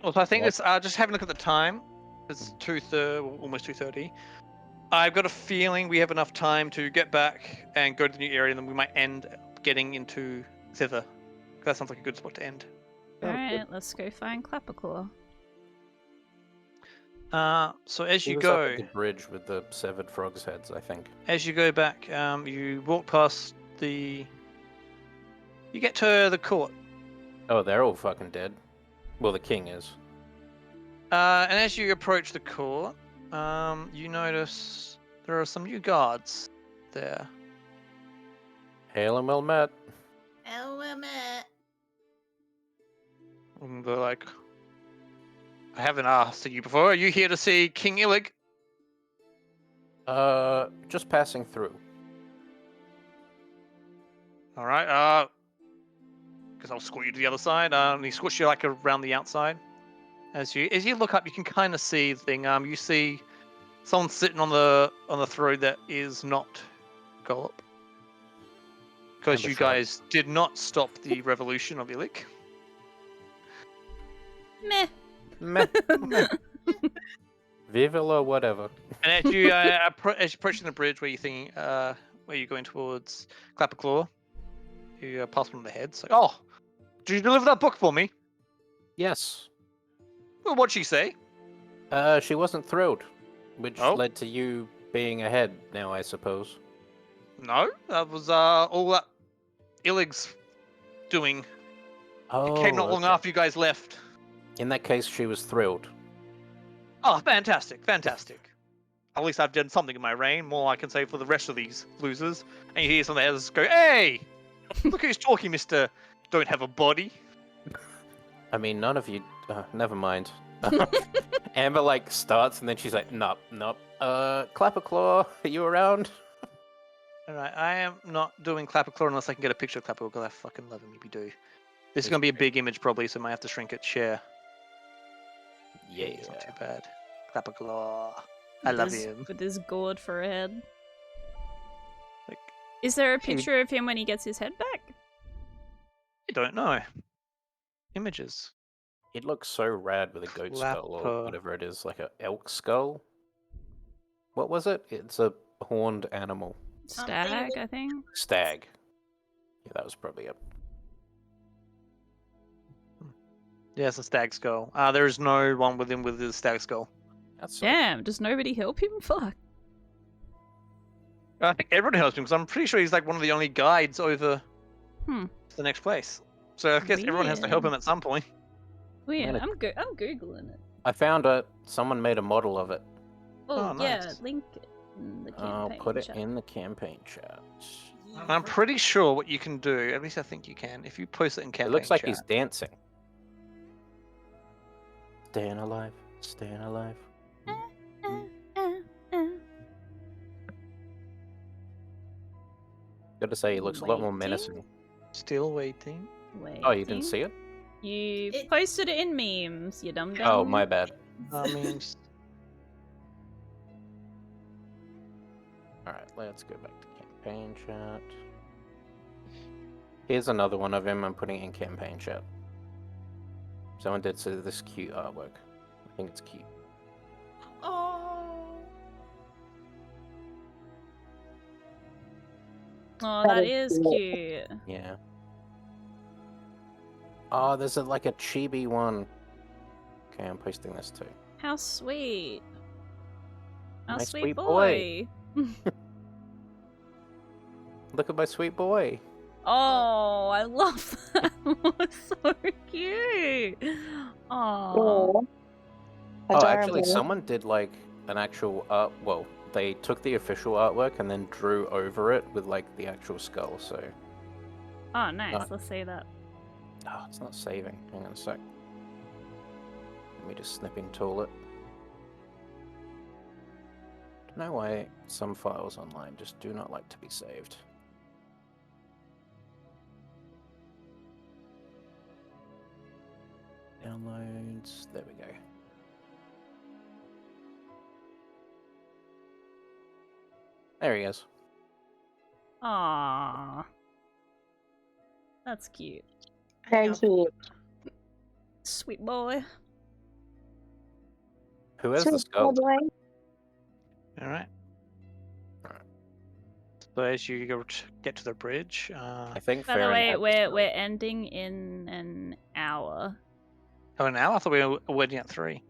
Also, I think Yep. it's just having a look at the time. It's 2:30, almost 2:30. I've got a feeling we have enough time to get back and go to the new area, and then we might end up getting into thither. That sounds like a good spot to end. Alright, let's go find Clapperclaw. So as He you was up go, at the bridge with the severed frogs' heads, I think. as you go back, you walk past the. You get to the court, Oh, they're all fucking dead. Well, the king is. and as you approach the court, you notice there are some new guards there. Hail and well met. And they're like, I haven't asked you before. Are you here to see King Illig? Just passing through. All right. Because I'll escort you to the other side. He escorts you like around the outside. As you look up, you can kind of see the thing. You see someone sitting on the throne that is not Golop. Because Amber you shrug. guys did not stop the revolution of Illig. Meh. Meh. Viva or whatever. And as you as you're approaching the bridge, where you're going towards Clapperclaw, you pass one of the heads. Like, oh, did you deliver that book for me? Yes. Well, what'd she say? She wasn't thrilled, which Oh. led to you being ahead now, I suppose. No, that was all that Illig's doing. Oh, It came not long okay. after you guys left. In that case, she was thrilled. Oh, fantastic, fantastic. At least I've done something in my reign. More I can say for the rest of these losers. And you hear some of the others go, hey! Look who's talking, Mr. Don't have a body. I mean, none of you. Never mind. Amber like starts and then she's like, "Nope, nope." Clapperclaw, are you around? Alright, I am not doing Clapperclaw unless I can get a picture of Clapperclaw, because I fucking love him if you do. This is He's going to be a great. big image probably, so I might have to shrink it. Share. Yeah. It's not too bad. Clapperclaw. I love him. With his gourd for a head. Is there a picture of him when he gets his head back? I don't know. Images. It looks so rad with a goat skull or Clapper. whatever it is, like a elk skull. What was it? It's a horned animal. Stag, I think. Stag. Yeah, that was probably it. Yeah, it's a stag skull. There is no one with him with the stag skull. That's so Damn, does nobody help him? Fuck. I think everyone helps him because I'm pretty sure he's like one of the only guides over Hmm. to the next place. So I guess everyone has to help him at some point. Weird. gonna- I'm googling it. I found it. Someone made a model of it. Oh, Oh, yeah, nice. link it in the campaign I'll put it chat. in the campaign chat. And I'm pretty sure what you can do, at least I think you can, if you post it in campaign It looks like chat. he's dancing. Staying alive. Staying alive. Gotta say, he looks a lot more Waiting? menacing. Still waiting. Oh, you didn't see it? You It- posted it in memes, you dumb dumb. Oh, my bad. I mean, Alright, let's go back to campaign chat. Here's another one of him I'm putting in campaign chat. Someone did say this cute artwork. I think it's cute. Oh. Oh, That that is is cute. cute. Yeah. Oh, there's like a chibi one. Okay, I'm posting this too. How sweet. How My sweet sweet boy. boy. Look at my sweet boy. Oh, I love that. It's so cute. Oh. Aw. Oh, actually, Adorable. someone did like an actual art. Well, they took the official artwork and then drew over it with like the actual skull. So, Oh, nice. Let's see that. oh, it's not saving. Hang on a sec. Let me just snipping tool it. Don't know why some files online just do not like to be saved. Downloads. There we go. There he is. Aww. That's cute. Very cute. Sweet boy. Who has the Sweet skull? boy. alright. Alright. So as you get to the bridge, I think. By the Farron way, had the we're skull. ending in an hour. oh, an hour? I thought we were wedding at 3.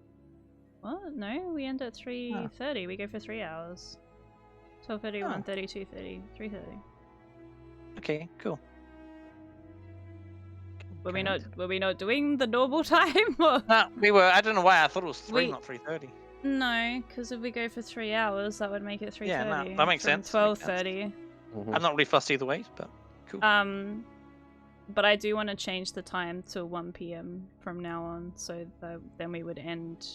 What? No, we end at 3:30. We go for 3 hours. 12:30, Oh. 1:30, 2:30, 3:30. Okay, cool. Were we Great. not doing the normal time? Or... No, we were. I don't know why. I thought it was 3, We- not 3:30. No, because if we go for 3 hours, that would make it 3:30. Yeah, no, that makes sense, that makes sense. 12:30. Mhm. I'm not really fussed either way, but cool. But I do want to change the time to 1 p.m. from now on, so that then we would end.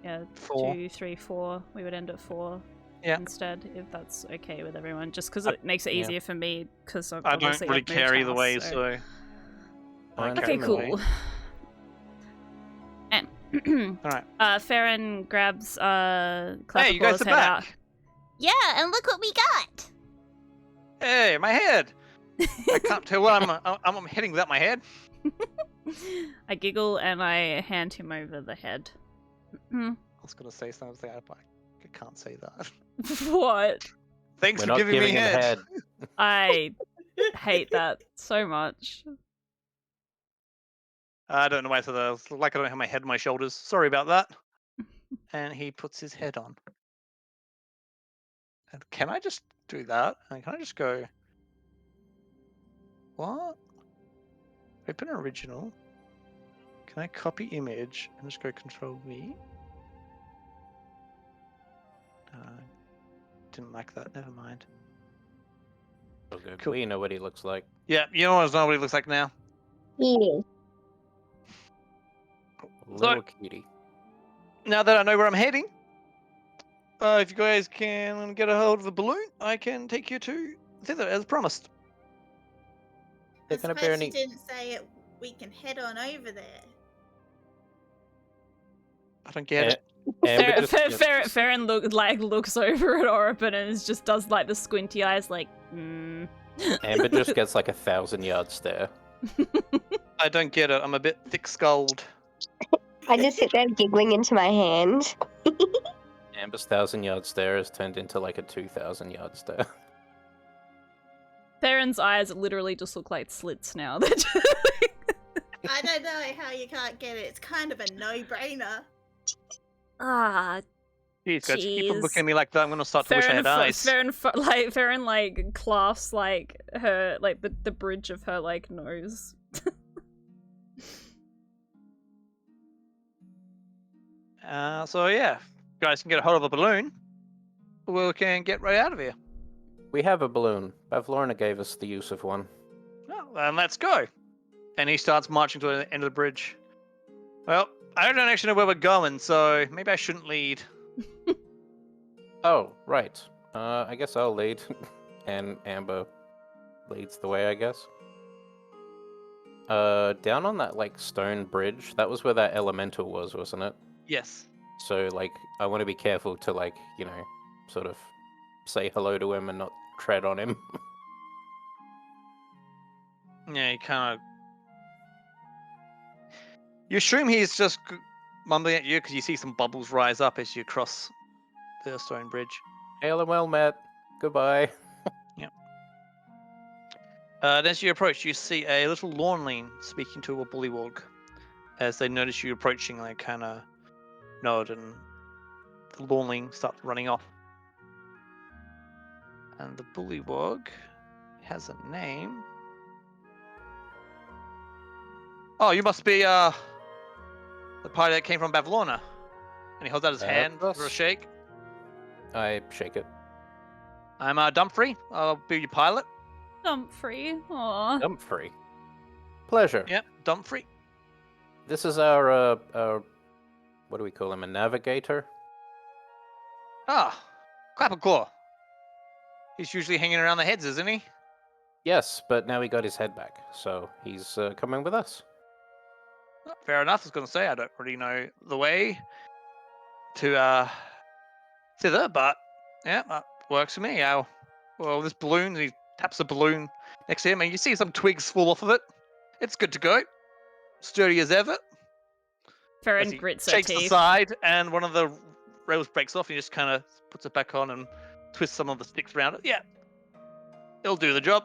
Yeah, 4. 2, 3, 4. We would end at 4 Yeah. instead, if that's okay with everyone. Just because I- it makes it yeah. easier for me, because I don't really care either way, so. I don't Fine. care Okay, either way. cool. And Alright. Farron grabs Hey, you Clapperclaw's guys are head out. back. Yeah, and look what we got. Hey, my head. I can't tell where I'm heading without my head. I giggle and I hand him over the head. I was gonna say something, but I can't say that. What? Thanks We're for not giving me giving him head. head. I hate that so much. I don't know why I said that. It's like I don't have my head on my shoulders. Sorry about that. And he puts his head on. And can I just do that? And can I just go? What? Open original. Can I copy image and just go Control V? Didn't like that. Never mind. Oh, good. Cool. We know what he looks like. Yeah, you know what he looks like now. Eating. Little cutie. Now that I know where I'm heading, if you guys can get a hold of the balloon, I can take you to thither as promised. They're I gonna suppose be you didn't say it. We can head on over there. I don't get it. Amber just- Farron looks over at Oripin and just does like the squinty eyes, like, Amber just gets like 1,000-yard stare. I don't get it. I'm a bit thick-skulled. I just sit there giggling into my hand. Amber's 1,000-yard stare has turned into like a 2,000-yard stare. Theron's eyes literally just look like slits now. I don't know how you can't get it. It's kind of a no-brainer. Ah, Jeez, guys, keep on Jeez. looking at me like that. I'm gonna start to wish I had eyes. Farron like clasps like her like the bridge of her like nose. So yeah, you guys can get a hold of a balloon. We can get right out of here. We have a balloon. Bavlorna gave us the use of one. Well, then let's go. And he starts marching to the end of the bridge. Well, I don't actually know where we're going, so maybe I shouldn't lead. Oh, right. I guess I'll lead. And Amber leads the way, I guess. Down on that, like, stone bridge, that was where that elemental was, wasn't it? Yes. So, like, I want to be careful to, like, you know, sort of say hello to him and not tread on him. Yeah, he kind of... You assume he's just mumbling at you because you see some bubbles rise up as you cross the stone bridge. Hail and well met. Goodbye. As you approach, you see a little lawnling speaking to a bullywog. As they notice you approaching, they kind of nod, and the lawnling starts running off. And the bullywog has a name. Oh, you must be the party that came from Bavlorna. And he holds out his hand for a shake. I shake it. I'm Dumfrey. I'll be your pilot. Humphrey, aw. Humphrey. Pleasure. Yep, Dumfrey. This is our, what do we call him? A navigator? Ah, Clapperclaw. He's usually hanging around the heads, isn't he? Yes, but now he got his head back, so he's coming with us. Oh, fair enough. I was going to say I don't really know the way to thither, but yeah, that works for me. Well, this balloon, he taps the balloon next to him, and you see some twigs fall off of it. It's good to go. Sturdy as ever. Farron As he grits her shakes teeth. aside, and one of the rails breaks off, and he just kind of puts it back on and twists some of the sticks around it. Yeah, it'll do the job.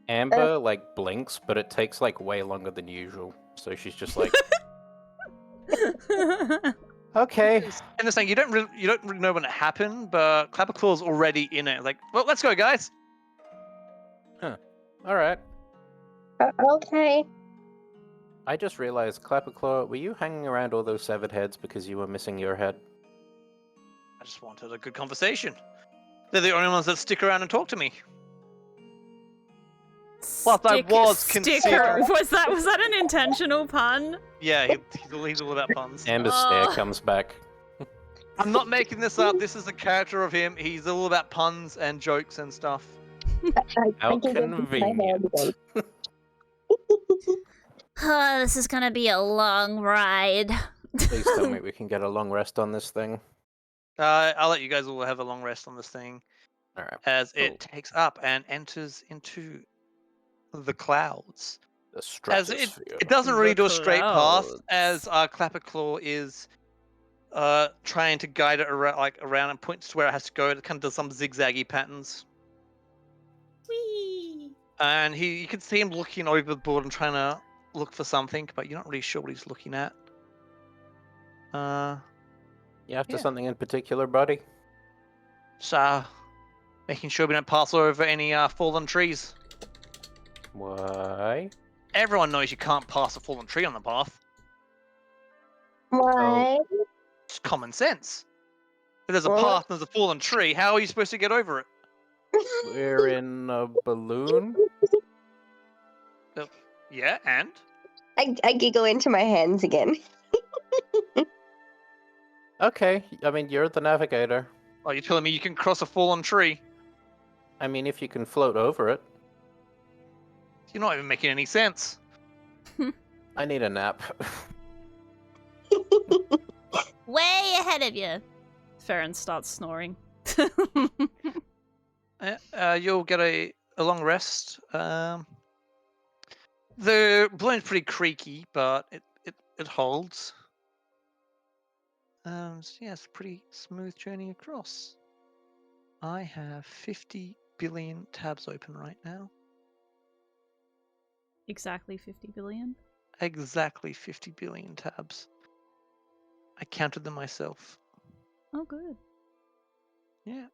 Amber, like, blinks, but it takes, like, way longer than usual. So she's just like, okay. And they're saying you don't really know when it happened, but Clapperclaw's already in it. Like, well, let's go, guys. All right. Okay. I just realized, Clapperclaw, were you hanging around all those severed heads because you were missing your head? I just wanted a good conversation. They're the only ones that stick around and talk to me. Plus, I was considering... Was that an intentional pun? Yeah, he's all about puns. Amber's stare comes back. I'm not making this up. This is the character of him. He's all about puns and jokes and stuff. How give it my hand convenient. again. Oh, this is gonna be a long ride. Please tell me we can get a long rest on this thing. I'll let you guys all have a long rest on this thing All right. as it takes up and enters into the clouds. The As stratosphere. it doesn't really do a straight path, clouds. as Clapperclaw is trying to guide it around and points to where it has to go. It kind of does some zigzaggy patterns. Whee! And you can see him looking over the board and trying to look for something, but you're not really sure what he's looking at. You after yeah. something in particular, buddy? So, making sure we don't pass over any fallen trees. Why? Everyone knows you can't pass a fallen tree on the path. Why? It's common sense. If there's a Well- path and there's a fallen tree, how are you supposed to get over it? We're in a balloon? Yeah, and? I giggle into my hands again. Okay, I mean, you're the navigator. Oh, you're telling me you can cross a fallen tree? I mean, if you can float over it. You're not even making any sense. I need a nap. Way ahead of you. Farron starts snoring. You'll get a long rest. The balloon's pretty creaky, but it holds. So yeah, it's a pretty smooth journey across. I have 50 billion tabs open right now. Exactly 50 billion. Exactly 50 billion tabs. I counted them myself. Oh, good. Yeah.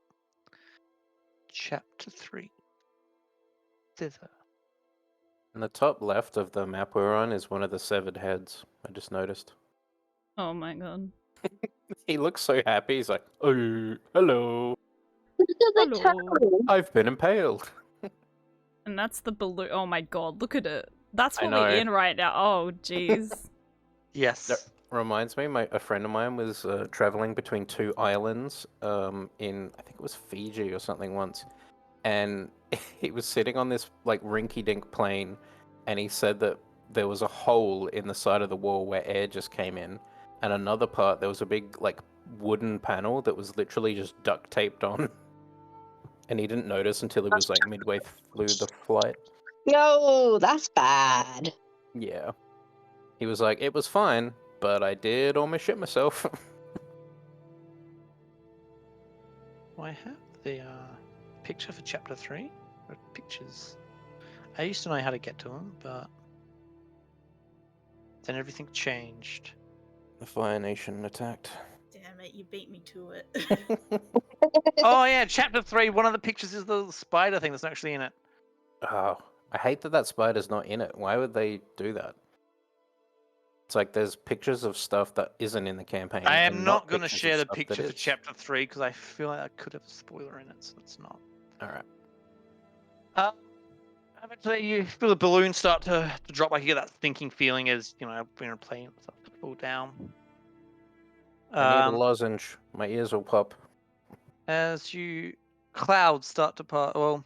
Chapter 3. Thither. In the top left of the map we're on is one of the severed heads. I just noticed. Oh my god. He looks so happy. He's like, "Oh, hello. Hello. I've been impaled." And that's the balloon. Oh my god, look at it. That's I what we're know. in right now. Oh, jeez. Yes. That reminds me, a friend of mine was traveling between two islands in, I think it was Fiji or something once, and he was sitting on this like rinky-dink plane, and he said that there was a hole in the side of the wall where air just came in, and another part there was a big like wooden panel that was literally just duct taped on, and he didn't notice until he was like midway through the flight. No, that's bad. Yeah. He was like, it was fine, but I did almost shit myself. I have the picture for chapter 3. Pictures. I used to know how to get to them, but then everything changed. The Fire Nation attacked. Damn it, you beat me to it. Oh yeah, chapter 3. One of the pictures is the little spider thing that's actually in it. Oh, I hate that spider's not in it. Why would they do that? It's like there's pictures of stuff that isn't in the campaign. I am and not going to pictures of share the stuff that picture for is. chapter 3 because I feel like I could have a spoiler in it, so it's not. Alright. Eventually, you feel the balloon start to drop. Like you get that sinking feeling as when a plane starts to fall down. I need a lozenge. My ears will pop. As clouds start to part. Well,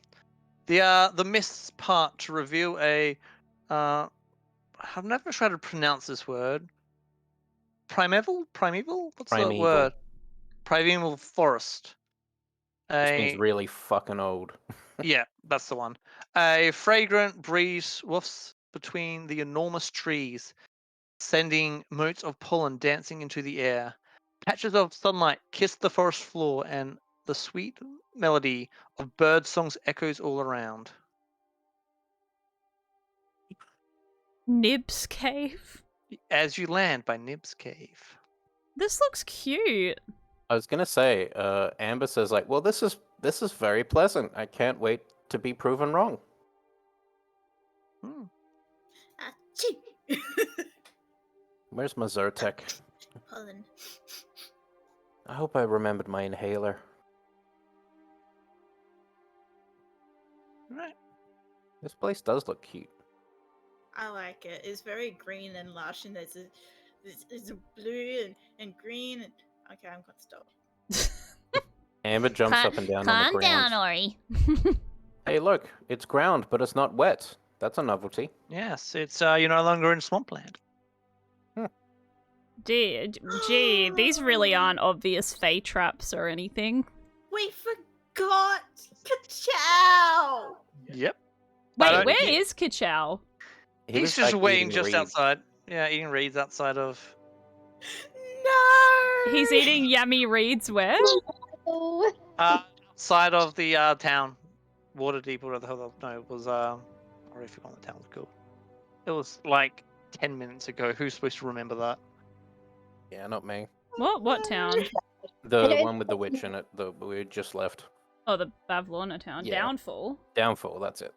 the mists part to reveal a. I've never tried to pronounce this word. Primeval? What's the Primeval. word? Primeval forest. This means really fucking old. Yeah, that's the one. A fragrant breeze wafts between the enormous trees, sending motes of pollen dancing into the air. Patches of sunlight kiss the forest floor, and the sweet melody of bird songs echoes all around. Nib's cave? As you land by Nib's cave. This looks cute. I was gonna say, Amber says like, well, this is very pleasant. I can't wait to be proven wrong. Achoo! Where's my Zyrtec? Pollen. I hope I remembered my inhaler. Right. This place does look cute. I like it. It's very green and lush, and there's a blue and green. And okay, I'm gonna stop. Amber jumps up and down on the Calm ground. down, Ori. Hey, look, it's ground, but it's not wet. That's a novelty. Yes, it's you're no longer in swampland. Gee, these really aren't obvious Fey traps or anything. We forgot Ka-chow! Yep. Wait, where is Ka-chow? He's just waiting just outside. Yeah, eating reeds outside of. No! He's eating yummy reeds where? Outside of the town. Waterdeep, or whatever the hell. No, it was. I already forgot what the town was called. It was like 10 minutes ago. Who's supposed to remember that? Yeah, not me. What town? The one with the witch in it that we just left. Oh, the Bavlorna town. Yeah. Downfall? Downfall, that's it.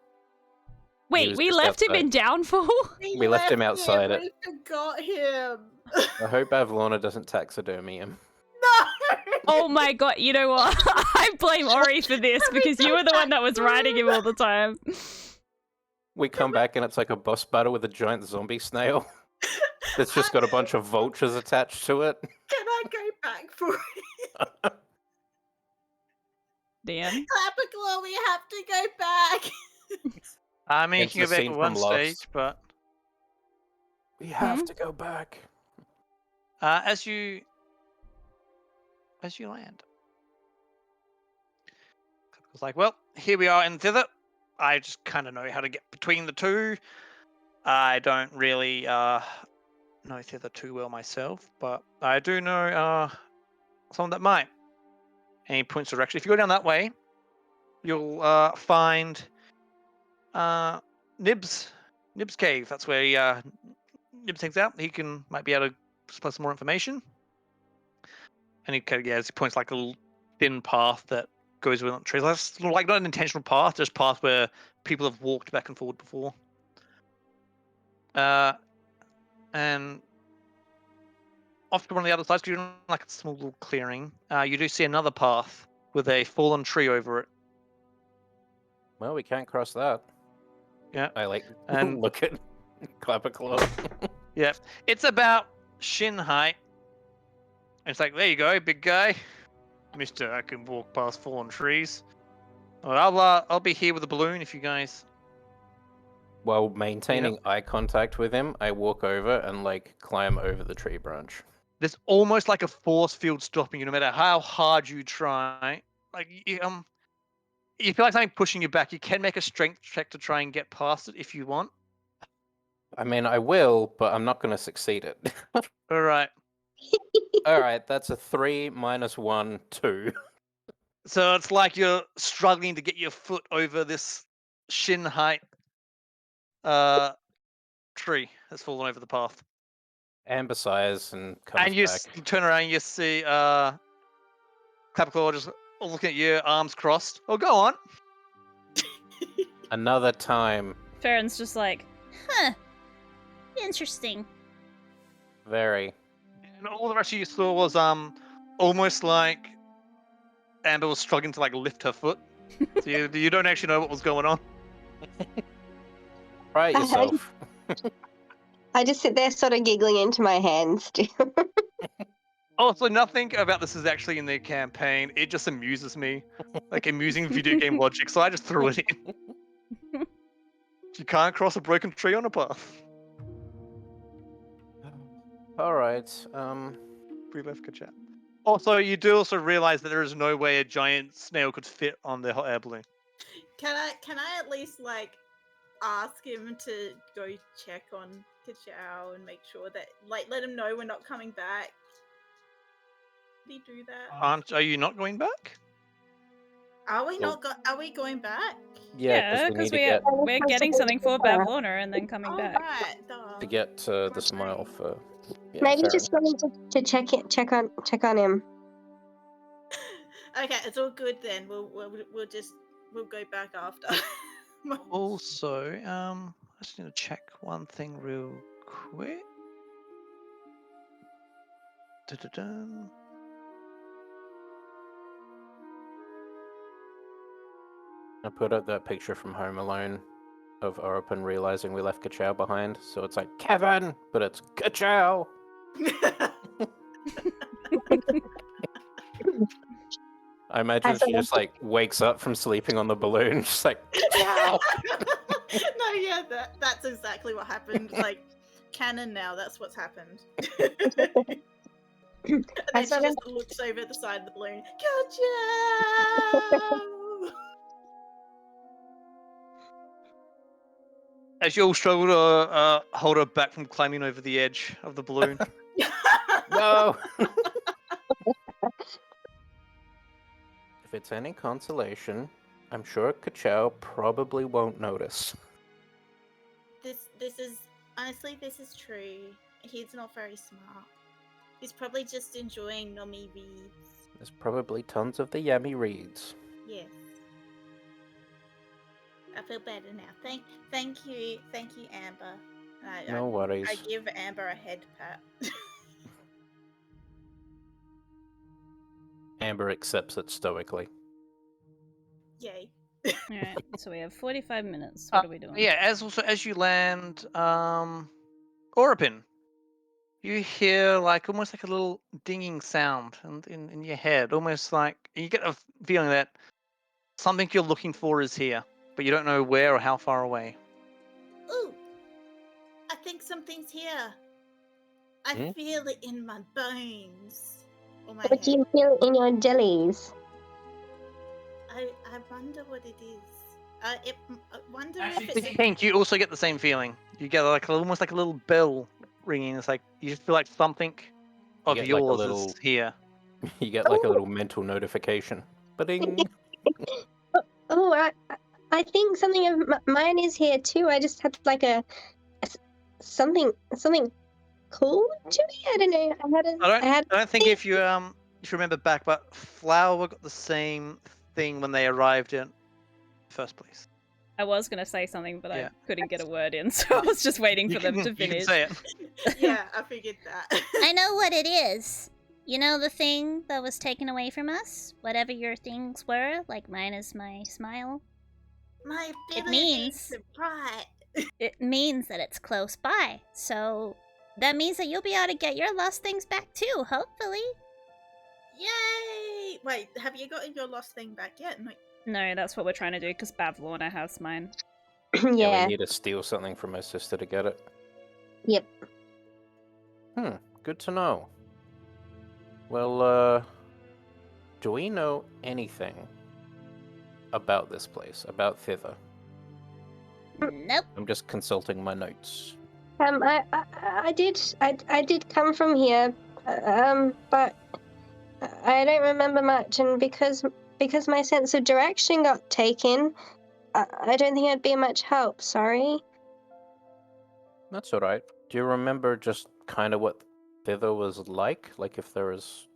Wait, we left him in Downfall? We left him outside it. We forgot him. I hope Avlorna doesn't taxidermy him. No! Oh my god, you know what? I blame Ori for this because you were the one that was riding him all the time. We come back and it's like a boss battle with a giant zombie snail. It's just got a bunch of vultures attached to it. Can I go back for it? Dan? Clapperclaw, we have to go back. I mean, It's you can the go back scene at one from Lost. stage, but We have to go back. as you land, It's like, well, here we are in Thither. I just kind of know how to get between the two. I don't really know Thither too well myself, but I do know someone that might. And he points direction. If you go down that way, you'll find Nib's cave. That's where he, Nibs hangs out. He might be able to supply some more information. And he kind of, he points like a little thin path that goes within the trees. That's like not an intentional path, just path where people have walked back and forward before. And off to one of the other sides, because you're in like a small little clearing, you do see another path with a fallen tree over it. Well, we can't cross that. Yeah. I like And look at Clapperclaw. yeah, it's about shin height. And it's like, there you go, big guy, Mister. I can walk past fallen trees. Well, I'll be here with a balloon if you guys. While maintaining eye contact with him, I walk over and like climb over the tree branch. There's almost like a force field stopping you, no matter how hard you try. Like you feel like something pushing you back. You can make a strength check to try and get past it if you want. I mean, I will, but I'm not going to succeed it. All right. All right, that's a 3 minus 1, 2. So it's like you're struggling to get your foot over this shin height tree that's fallen over the path. Amber sighs and comes And you back. turn around and you see Clapperclaw just looking at you, arms crossed. Oh, go on. Another time. Farron's just like, Huh. Interesting. Very. And all the rest of you saw was almost like Amber was struggling to like lift her foot. So you don't actually know what was going on. Try it yourself. I just sit there sort of giggling into my hands still. Also, nothing about this is actually in their campaign. It just amuses me. Like amusing video game logic, so I just threw it in. You can't cross a broken tree on a path. Alright, We left Kachat. Also, you do also realize that there is no way a giant snail could fit on the hot air balloon. Can I at least like ask him to go check on Kachao and make sure that like let him know we're not coming back? Did he do that? Are you not going back? Are we not? Are we going back? yeah, because we need to we're getting something for Bavlorna and then coming Oh back. right, duh. to get the smile for. Yeah, Maybe Farron. just wanted to check on him. Okay, it's all good then. We'll go back after. Also, I just need to check one thing real quick. Da-da-dum. I put up that picture from Home Alone of Oropen realizing we left Kachao behind, so it's like Kevin, but it's Kachao. I imagine she just like wakes up from sleeping on the balloon, just like Kachao. No, yeah, that's exactly what happened. Like canon now, that's what's happened. And then she just looks over at the side of the balloon. Kachao! As you all struggle to hold her back from climbing over the edge of the balloon. No. If it's any consolation, I'm sure Kachao probably won't notice. This is honestly, this is true. He's not very smart. He's probably just enjoying Nomi reads. There's probably tons of the yummy reeds. Yes. I feel better now. Thank you, Amber. No worries. I give Amber a head pat. Amber accepts it stoically. Yay. Alright, so we have 45 minutes. What are we doing? Yeah, as you land Orapin, you hear like almost like a little dinging sound in your head, almost like you get a feeling that something you're looking for is here, but you don't know where or how far away. Ooh, I think something's here. I feel it in my bones. Or my What do you feel in your jellies? I wonder what it is. I wonder if Actually, it's. Pink, you also get the same feeling. You get like almost like a little bell ringing. It's like you just feel like something of get like a yours little- is here. You get like a little mental notification. Ba-ding! Oh, I think something of mine is here too. I just had like something cool to me. I don't know. I don't think if you remember back, but Flower got the same thing when they arrived in first place. I was gonna say something, but Yeah. I couldn't get a word in, so I was just waiting for them to You can finish. say it. Yeah, I figured that. I know what it is. You know the thing that was taken away from us? Whatever your things were, like mine is my smile. My It ability means- to write. It means that it's close by. So that means that you'll be able to get your lost things back too, hopefully. Yay! Wait, have you gotten your lost thing back yet? No, that's what we're trying to do because Bavlorna has mine. Yeah, Yeah. we need to steal something from my sister to get it. Yep. Good to know. Well, do we know anything about this place, about Thither? Nope. I'm just consulting my notes. I did come from here, but I don't remember much, and because my sense of direction got taken, I don't think I'd be much help. Sorry. That's all right. Do you remember just kind of what Thither was like? Like if there was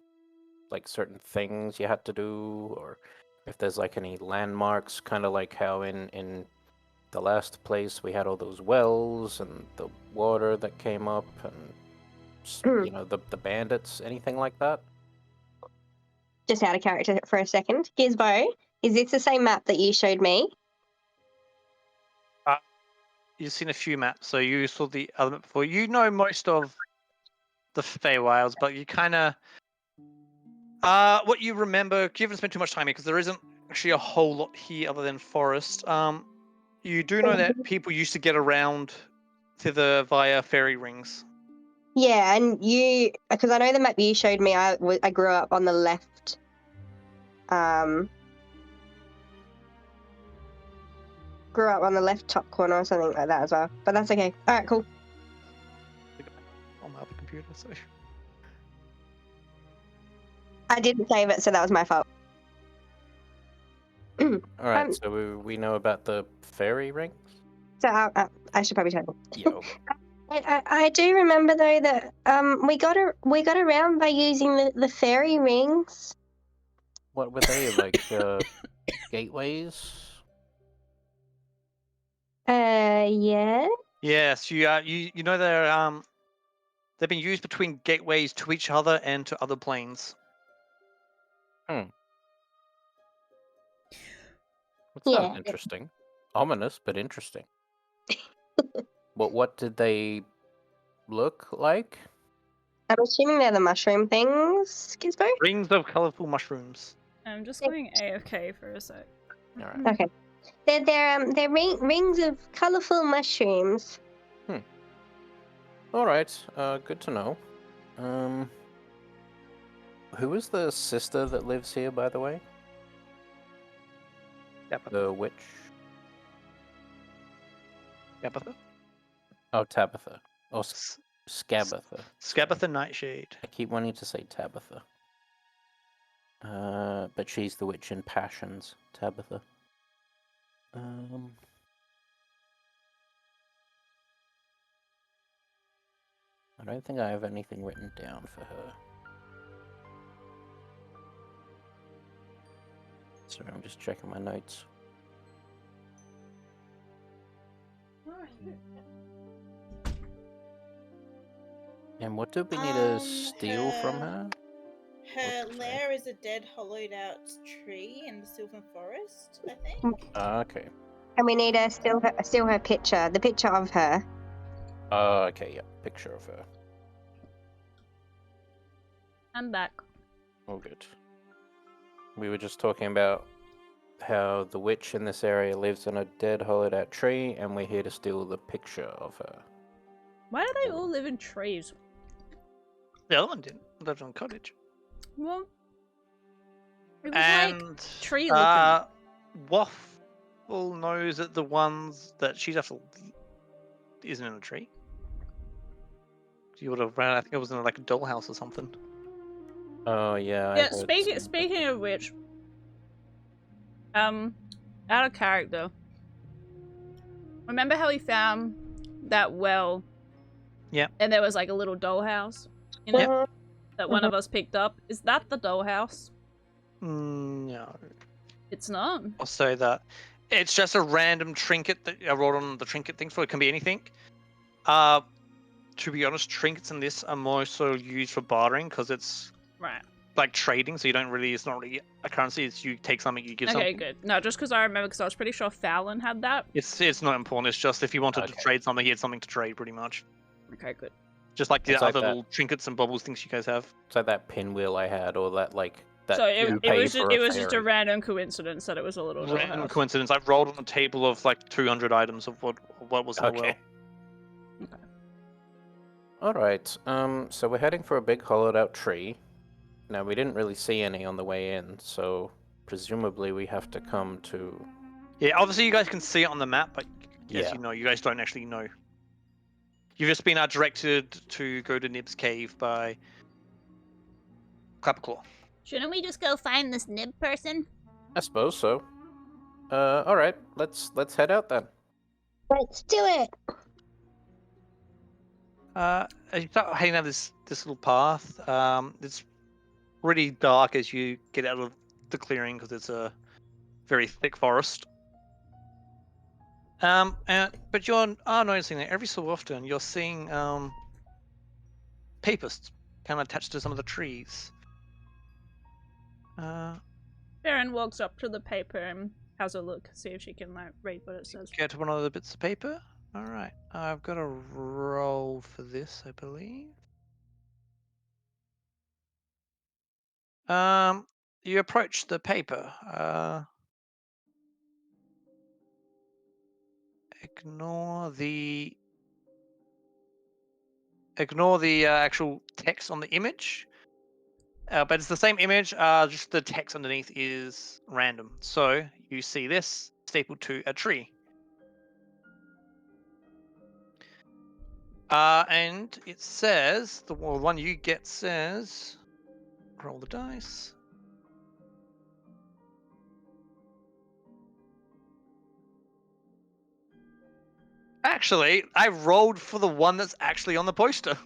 like certain things you had to do, or if there's like any landmarks, kind of like how in the last place we had all those wells and the water that came up and you know the bandits, anything like that? Just out of character for a second. Gizbo, is this the same map that you showed me? You've seen a few maps, so you saw the other map before. You know most of the Feywilds, but you kind of what you remember. You haven't spent too much time here because there isn't actually a whole lot here other than forest. You do know that people used to get around Thither via fairy rings. Yeah, and you, because I know the map you showed me, I grew up on the left. Grew up on the left top corner or something like that as well. But that's okay. All right, cool. On my other computer, so. I didn't save it, so that was my fault. All right, so we know about the fairy rings. So I should probably tell you. Yo. I do remember though that we got around by using the fairy rings. What were they like? Gateways? Yeah. Yes, you know they've been used between gateways to each other and to other planes. That Yeah. sounds interesting. Ominous, but interesting. What did they look like? I'm assuming they're the mushroom things, Gizbo? Rings of colorful mushrooms. I'm just going AFK for a sec. All right. Okay. They're rings of colorful mushrooms. All right. Good to know. Who is the sister that lives here, by the way? The witch. Tabitha. Oh, Tabitha. Or Scabatha. Scabatha Nightshade. I keep wanting to say Tabitha. But she's the witch in Passions, Tabitha. I don't think I have anything written down for her. Sorry, I'm just checking my notes. And what do we need to steal from her? Her What's it say? lair is a dead, hollowed out tree in the Sylvan Forest, I think. Okay. And we need to steal her picture, the picture of her. Okay, yeah. Picture of her. I'm back. All good. We were just talking about how the witch in this area lives in a dead, hollowed out tree, and we're here to steal the picture of her. Why do they all live in trees? The other one didn't. Lived on cottage. Well, It was and like tree looking. Waffle knows that the ones that she's after isn't in a tree. You would have ran. I think it was in like a dollhouse or something. Oh yeah. I Yeah, heard something. speaking of which, out of character. Remember how we found that well? Yep. And there was like a little dollhouse in it Mhm. that one of us picked up. Is that the dollhouse? No, It's not. I'll say that. It's just a random trinket that I wrote on the trinket thing for. It can be anything. To be honest, trinkets in this are more so used for bartering because it's Right. like trading. So you don't really. It's not really a currency. It's you take something, you give Okay, something. good. No, just because I remember, because I was pretty sure Fallon had that. It's not important. It's just if you wanted to Okay. trade something, he had something to trade, pretty much. Okay, good. Just like the It's like other that. little trinkets and bubbles things you guys have. It's like that pinwheel I had, or that like that So you it pay was for it was just a fairy. random coincidence that it was a little Random dollhouse. coincidence. I rolled on a table of like 200 items of what was in the well. Okay. All right. So we're heading for a big hollowed-out tree. Now we didn't really see any on the way in, so presumably we have to come to. Yeah, obviously you guys can see it on the map, but as Yeah. you know, you guys don't actually know. You've just been directed to go to Nib's cave by Clapperclaw. Shouldn't we just go find this nib person? I suppose so. All right. Let's head out then. Let's do it. As you start heading down this little path, it's pretty dark as you get out of the clearing because it's a very thick forest. But you are noticing that every so often you're seeing papists kind of attached to some of the trees. Baron walks up to the paper and has a look, see if she can like read what it says. Get one of the bits of paper. All right, I've got a roll for this, I believe. You approach the paper. Ignore the actual text on the image. But it's the same image, just the text underneath is random. So you see this stapled to a tree. And it says, the one you get says, roll the dice. Actually, I rolled for the one that's actually on the poster.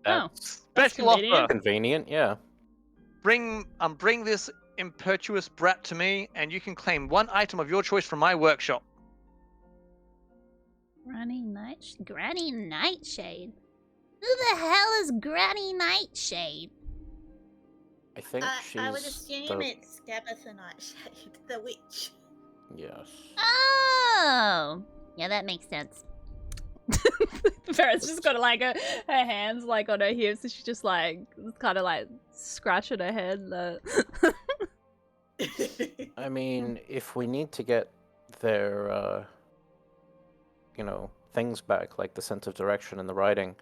That's That's Special offer. convenient. convenient. Yeah. Bring this impetuous brat to me, and you can claim one item of your choice from my workshop. Granny Nightshade? Who the hell is Granny Nightshade? I think she's. I would assume the... it's Gabitha Nightshade, the witch. Yes. Oh! Yeah, that makes sense. Baron's just got like her hands like on her hips, and she's just like kind of like scratching her head. I mean, if we need to get their, things back, like the sense of direction and the writing,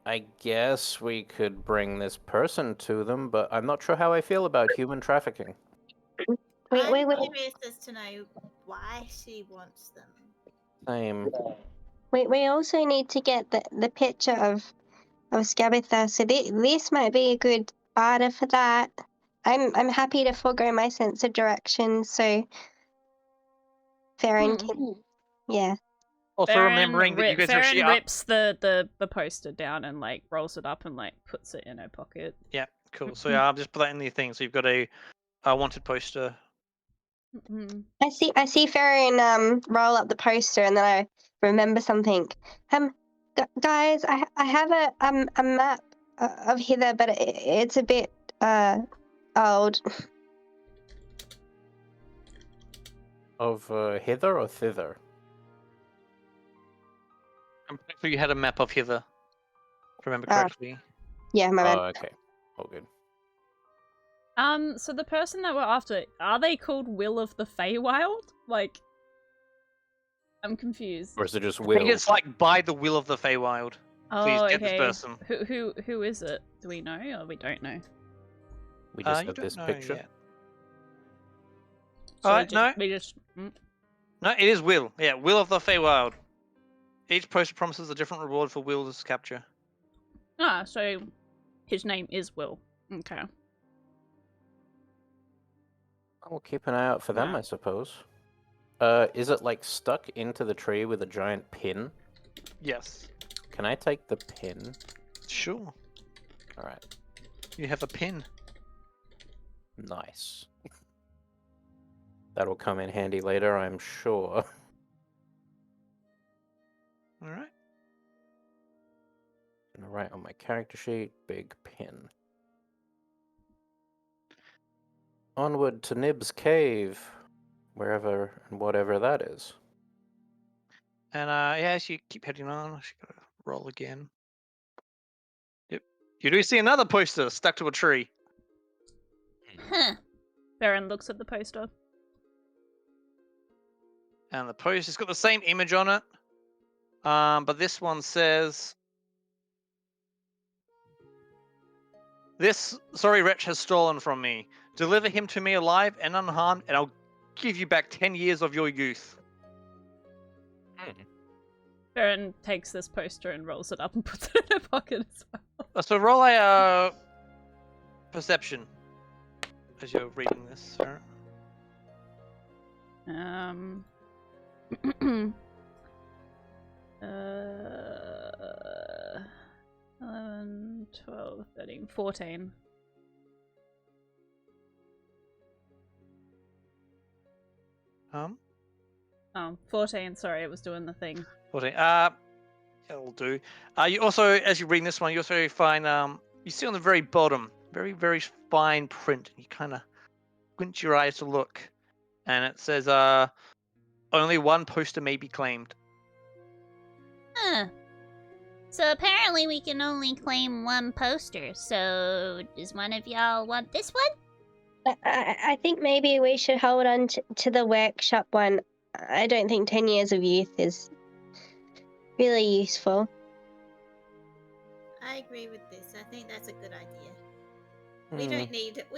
I guess we could bring this person to them, but I'm not sure how I feel about human trafficking. Wait. I'm curious as to know why she wants them. Same. We also need to get the picture of Scabitha, so this might be a good barter for that. I'm happy to forego my sense of direction, so Farron can, yeah. Also remembering that you guys are actually Farron up. rips the poster down and like rolls it up and like puts it in her pocket. Yeah, cool. So yeah, I'll just put that in the thing. So you've got a wanted poster. I see Farron roll up the poster, and then I remember something. Guys, I have a map of Hither, but it's a bit old. Of hither or thither? I'm pretty sure you had a map of Hither. If I remember correctly. Yeah, my bad. Oh, okay. All good. So the person that we're after, are they called Will of the Feywild? Like, I'm confused. Or is it just I will? think it's like by the will of the Feywild. Please Oh, get this okay. person. Who is it? Do we know or we don't know? We just You have don't this know picture. yet. So Alright, no. we just No, it is Will. Yeah, Will of the Feywild. Each poster promises a different reward for Will's capture. so his name is Will. Okay. We'll keep an eye out for them, Wow. I suppose. Is it like stuck into the tree with a giant pin? Yes. Can I take the pin? Sure. Alright, You have a pin. nice. That'll come in handy later, I'm sure. Alright. Gonna write on my character sheet, big pin. Onward to Nib's cave, wherever and whatever that is. And yeah, as you keep heading on, I should gotta roll again. Yep. You do see another poster stuck to a tree. Huh. Baron looks at the poster. And the poster's got the same image on it. But this one says, "This sorry wretch has stolen from me. Deliver him to me alive and unharmed, and I'll give you back 10 years of your youth." Baron takes this poster and rolls it up and puts it in her pocket as well. So roll a perception as you're reading this. Sarah. 11, 12, 13, 14. 14, sorry, it was doing the thing. 14. It'll do. You also, as you're reading this one, you also find you see on the very bottom, very very fine print. You kind of squint your eyes to look, and it says, "Only one poster may be claimed." Huh. So apparently we can only claim one poster. So does one of y'all want this one? I think maybe we should hold on to the workshop one. I don't think 10 years of youth is really useful. I agree with this. I think that's a good idea. Hmm. We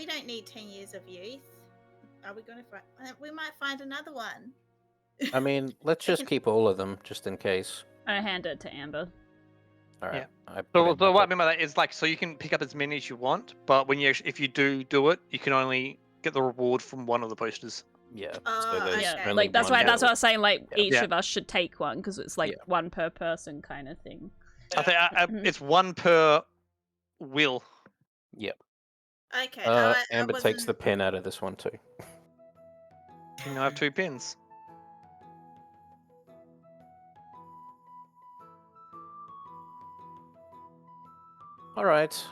don't need 10 years of youth. Are we going to find? We might find another one. I mean, let's just keep all of them, just in case. I hand it to Amber. Alright. Yeah. I put it So in my what I pocket. mean by that is like, so you can pick up as many as you want, but when if you do it, you can only get the reward from one of the posters. Yeah. Oh, So there's Yeah, okay. only like that's one why that's more. what I was saying. Like Yeah. each Yeah. of us should take one because it's like Yeah. one per person kind of thing. I think it's one per will. Yep. Okay. Amber takes the pin out of this one too. You have 2 pins. Alright,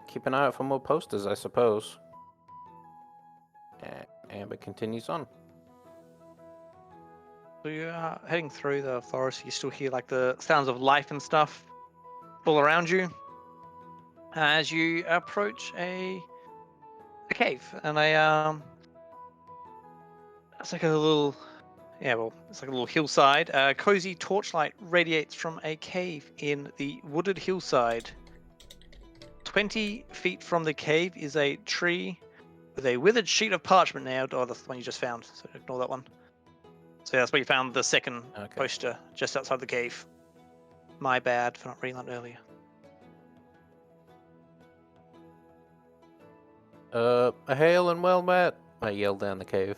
keep an eye out for more posters, I suppose. And Amber continues on. So you're heading through the forest. You still hear like the sounds of life and stuff all around you as you approach a cave, and it's like a little, it's like a little hillside. A cozy torchlight radiates from a cave in the wooded hillside. 20 feet from the cave is a tree with a withered sheet of parchment nailed. Oh, that's the one you just found, so ignore that one. So yeah, that's where you found the second poster, just outside the cave. My bad for not reading that earlier. A hail and well met, I yelled down the cave.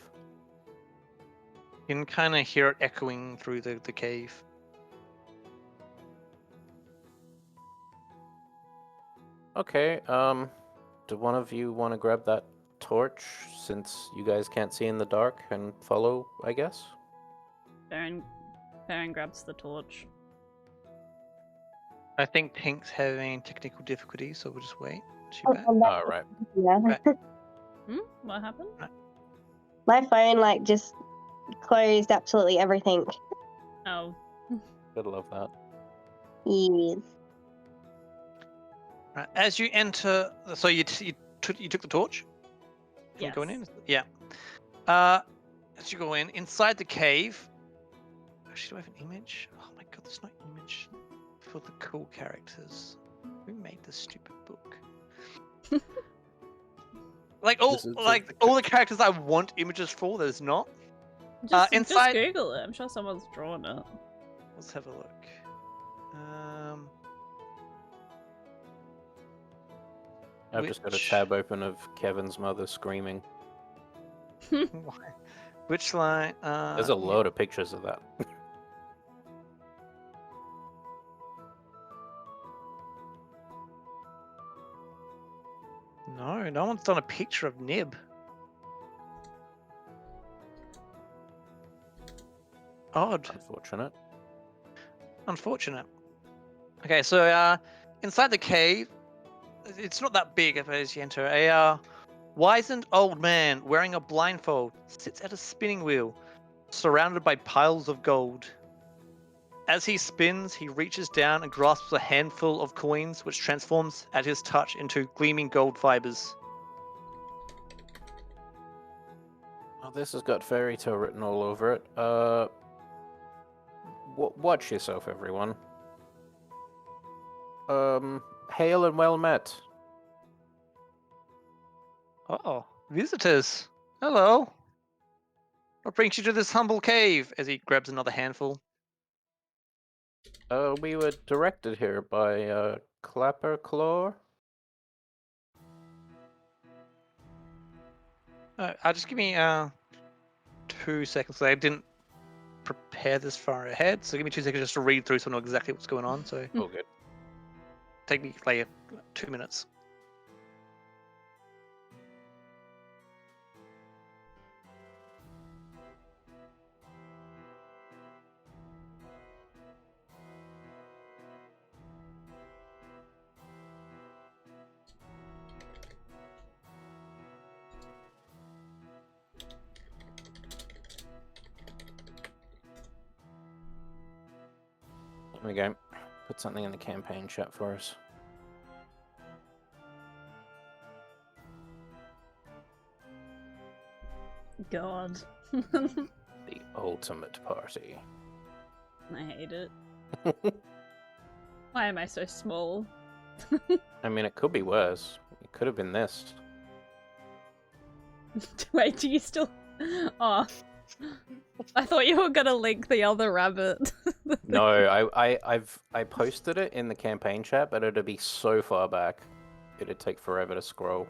You can kind of hear it echoing through the cave. Okay, do one of you want to grab that torch, since you guys can't see in the dark, and follow, I guess? Baron grabs the torch. I think Pink's having technical difficulties, so we'll just wait. She Oh, back? Alright. Yeah. What happened? My phone just closed absolutely everything. Oh. Gotta love that. Yes. Right, as you enter, so you took the torch? Yes. Going in? Yeah. As you go inside the cave. Actually, do I have an image? Oh my god, there's no image for the cool characters. Who made this stupid book? Like all This is just like all the characters I want images for, there's not. Just Inside. Google it. I'm sure someone's drawn it. Let's have a look. I've just got a Which- tab open of Kevin's mother screaming. Witchlight. There's a load of pictures of that. No one's done a picture of Nib. Odd. Unfortunate. Unfortunate. Okay, so inside the cave, it's not that big as you enter. A wizened old man wearing a blindfold sits at a spinning wheel, surrounded by piles of gold. As he spins, he reaches down and grasps a handful of coins, which transforms at his touch into gleaming gold fibers. Oh, this has got fairy tale written all over it. Watch yourself, everyone. Hail and well met. Oh, visitors. Hello. What brings you to this humble cave? As he grabs another handful. We were directed here by, Clapperclaw. Just give me 2 seconds. I didn't prepare this far ahead, so give me 2 seconds just to read through so I know exactly what's going on. So Oh, good. take me like 2 minutes. Here we go. Put something in the campaign chat for us. God. The ultimate party. I hate it. Why am I so small? I mean, it could be worse. It could have been this. Wait, do you still... Oh. I thought you were gonna link the other rabbit. No, I posted it in the campaign chat, but it'd be so far back. It'd take forever to scroll.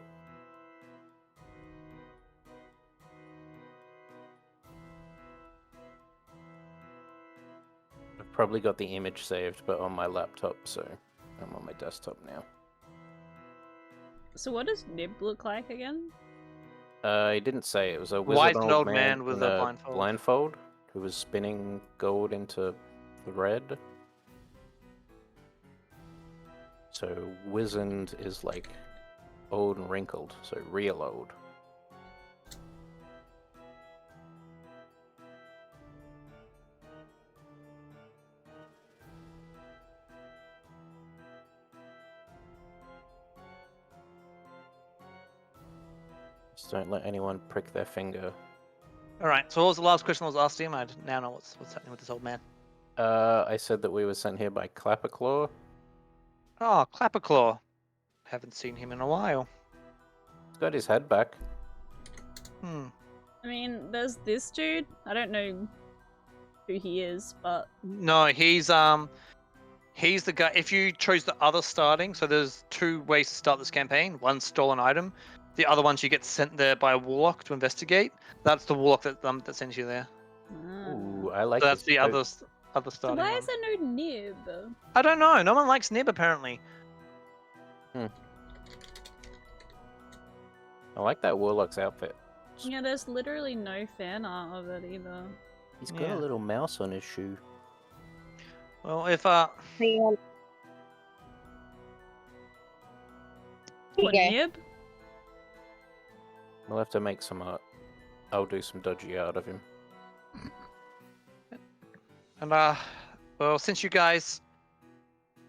I've probably got the image saved, but on my laptop, so I'm on my desktop now. So what does Nib look like again? He didn't say. It was a Wise wizard and old old man with in a blindfold. who was spinning gold into thread. So wizened is like old and wrinkled, so real old. Just don't let anyone prick their finger. All right. So what was the last question I was asked him? I now know what's happening with this old man. I said that we were sent here by Clapperclaw. Oh, Clapperclaw. Haven't seen him in a while. He's got his head back. Hmm. I mean, there's this dude. I don't know who he is, but No, he's the guy. If you chose the other starting, so there's 2 ways to start this campaign. One stolen item. The other ones you get sent there by a warlock to investigate. That's the warlock that sends you there. Ooh, I like So that's this the coat. other So starting why one. is there no Nib? I don't know. No one likes Nib apparently. I like that warlock's outfit. Yeah, there's literally no fan art of it either. He's got Yeah. a little mouse on his shoe. Well, if The, What, yeah. Nib? We'll have to make some art. I'll do some dodgy art of him. and well, since you guys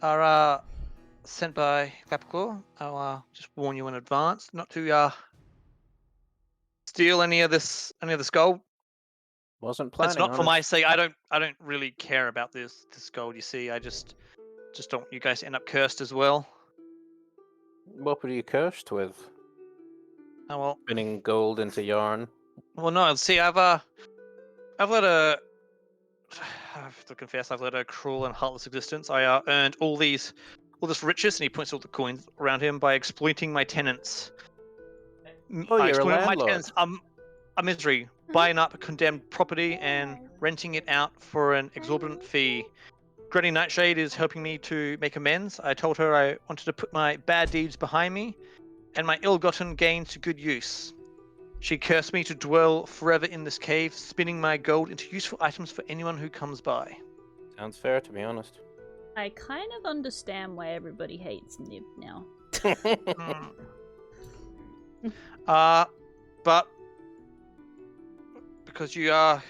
are sent by Clapperclaw, I'll just warn you in advance not to steal any of this gold. Wasn't planning It's not on for it. my sake. I don't really care about this gold. You see, I just don't want you guys to end up cursed as well. What were you cursed with? Oh well. Spinning gold into yarn. Well, no. See, I've led a. I have to confess, I've led a cruel and heartless existence. I earned all this riches, and he points to all the coins around him by exploiting my tenants. Oh, I you're a exploited my landlord. tenants. A misery, buying up condemned property and renting it out for an exorbitant fee. Granny Nightshade is helping me to make amends. I told her I wanted to put my bad deeds behind me and my ill-gotten gains to good use. She cursed me to dwell forever in this cave, spinning my gold into useful items for anyone who comes by. Sounds fair, to be honest. I kind of understand why everybody hates Nib now. But because you are,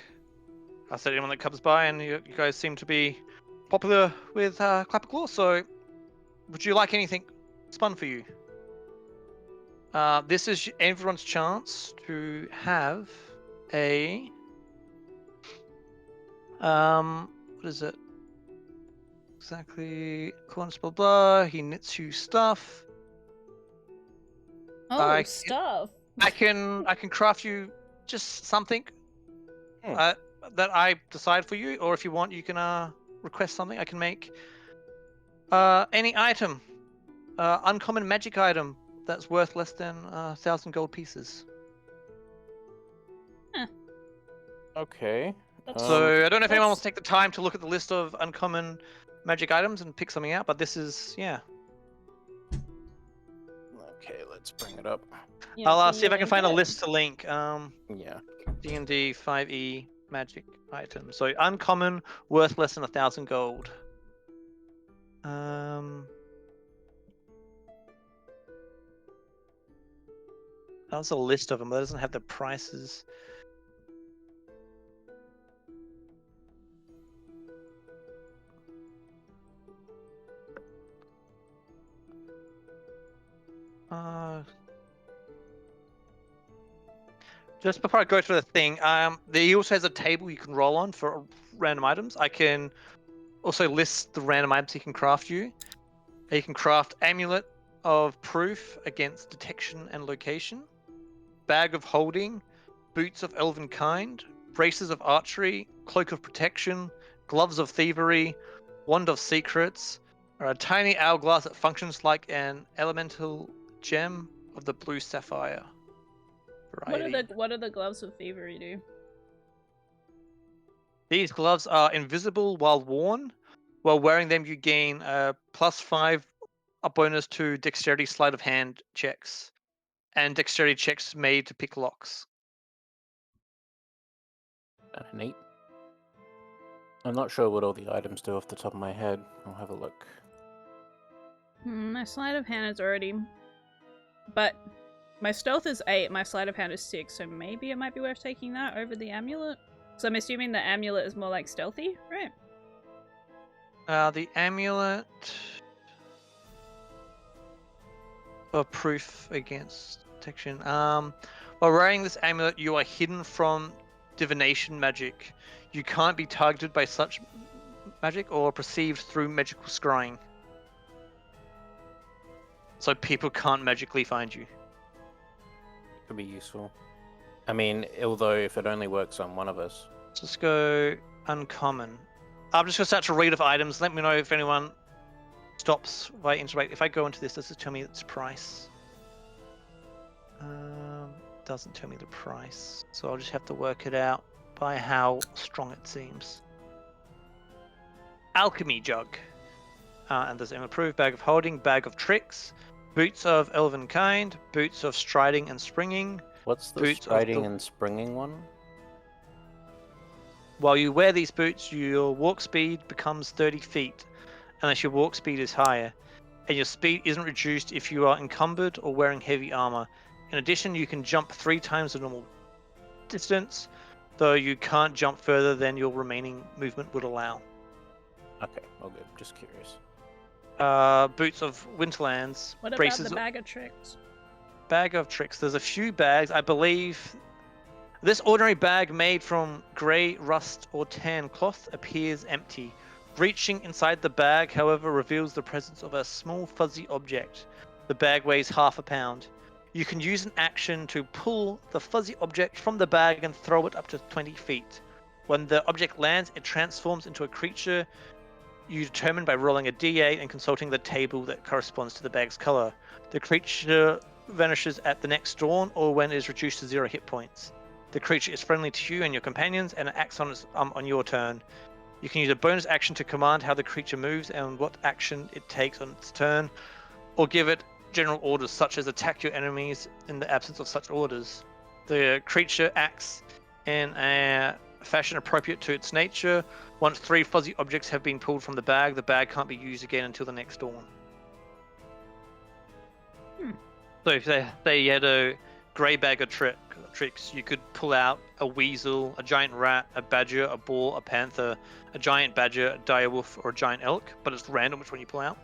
I said anyone that comes by, and you guys seem to be popular with Clapperclaw, so would you like anything spun for you? This is everyone's chance to have a what is it? Exactly. Corns, blah blah. He knits you stuff. Oh, stuff. I can craft you just something that I decide for you, or if you want, you can request something. I can make any item, uncommon magic item that's worth less than 1,000 gold pieces. Okay. So I don't know if anyone wants to take the time to look at the list of uncommon magic items and pick something out, but this is Okay, let's bring it up. Yeah, I'll can see if you I can link find a it? list to link. Yeah. D&D 5e magic items. So uncommon, worth less than 1,000 gold. That's a list of them, but it doesn't have the prices. Just before I go through the thing, he also has a table you can roll on for random items. I can also list the random items he can craft you. He can craft amulet of proof against detection and location, bag of holding, boots of elven kind, braces of archery, cloak of protection, gloves of thievery, wand of secrets, or a tiny hourglass that functions like an elemental gem of the blue sapphire variety. What are the gloves of thievery do? These gloves are invisible while worn. While wearing them, you gain a +5 a bonus to dexterity sleight of hand checks and dexterity checks made to pick locks. Neat. I'm not sure what all the items do off the top of my head. I'll have a look. My sleight of hand is already... But my stealth is 8, my sleight of hand is 6, so maybe it might be worth taking that over the amulet? So I'm assuming the amulet is more like stealthy, right? The amulet of proof against detection. While wearing this amulet, you are hidden from divination magic. You can't be targeted by such magic or perceived through magical scrying. So people can't magically find you. Could be useful. I mean, although if it only works on one of us. Let's go uncommon. I'm just going to start to read off items. Let me know if anyone stops if I interact. If I go into this, does it tell me its price? Doesn't tell me the price. So I'll just have to work it out by how strong it seems. Alchemy jug. And there's an approved bag of holding, bag of tricks, boots of elven kind, boots of striding and springing. What's the Boots of striding and springing one? While you wear these boots, your walk speed becomes 30 feet, unless your walk speed is higher, and your speed isn't reduced if you are encumbered or wearing heavy armor. In addition, you can jump 3 times the normal distance, though you can't jump further than your remaining movement would allow. Okay, all good. Just curious. Boots of Winterlands. What about braces the bag of tricks? Bag of tricks. There's a few bags. I believe this ordinary bag made from grey, rust, or tan cloth appears empty. Reaching inside the bag, however, reveals the presence of a small fuzzy object. The bag weighs half a pound. You can use an action to pull the fuzzy object from the bag and throw it up to 20 feet. When the object lands, it transforms into a creature you determine by rolling a d8 and consulting the table that corresponds to the bag's color. The creature vanishes at the next dawn or when it is reduced to 0 hit points. The creature is friendly to you and your companions and it acts on your turn. You can use a bonus action to command how the creature moves and what action it takes on its turn, or give it general orders such as attack your enemies in the absence of such orders. The creature acts in a fashion appropriate to its nature. Once 3 fuzzy objects have been pulled from the bag can't be used again until the next dawn. So if they had a grey bag of tricks, you could pull out a weasel, a giant rat, a badger, a boar, a panther, a giant badger, a direwolf, or a giant elk, but it's random which one you pull out.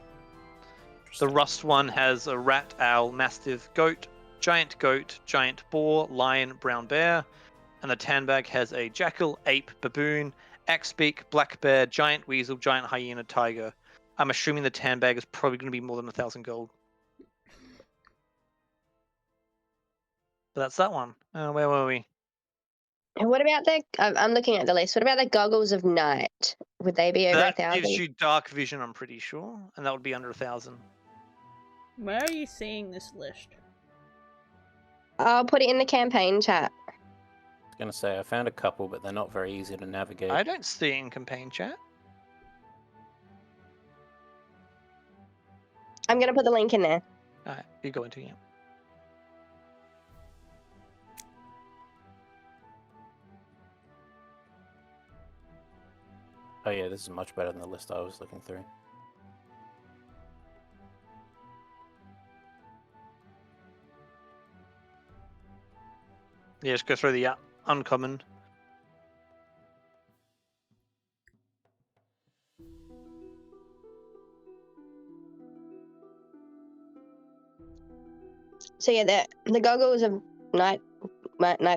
The rust one has a rat, owl, mastiff, goat, giant boar, lion, brown bear, and the tan bag has a jackal, ape, baboon, axebeak, black bear, giant weasel, giant hyena, tiger. I'm assuming the tan bag is probably going to be more than 1,000 gold. So that's that one. Where were we? And what about I'm looking at the list. What about the goggles of night? Would they be over That 1,000? gives you dark vision, I'm pretty sure, and that would be under 1,000. Where are you seeing this list? I'll put it in the campaign chat. I was going to say, I found a couple, but they're not very easy to navigate. I don't see it in campaign chat. I'm going to put the link in there. Alright, you go into it. Oh yeah, this is much better than the list I was looking through. Yeah, just go through the uncommon. So yeah, the goggles of night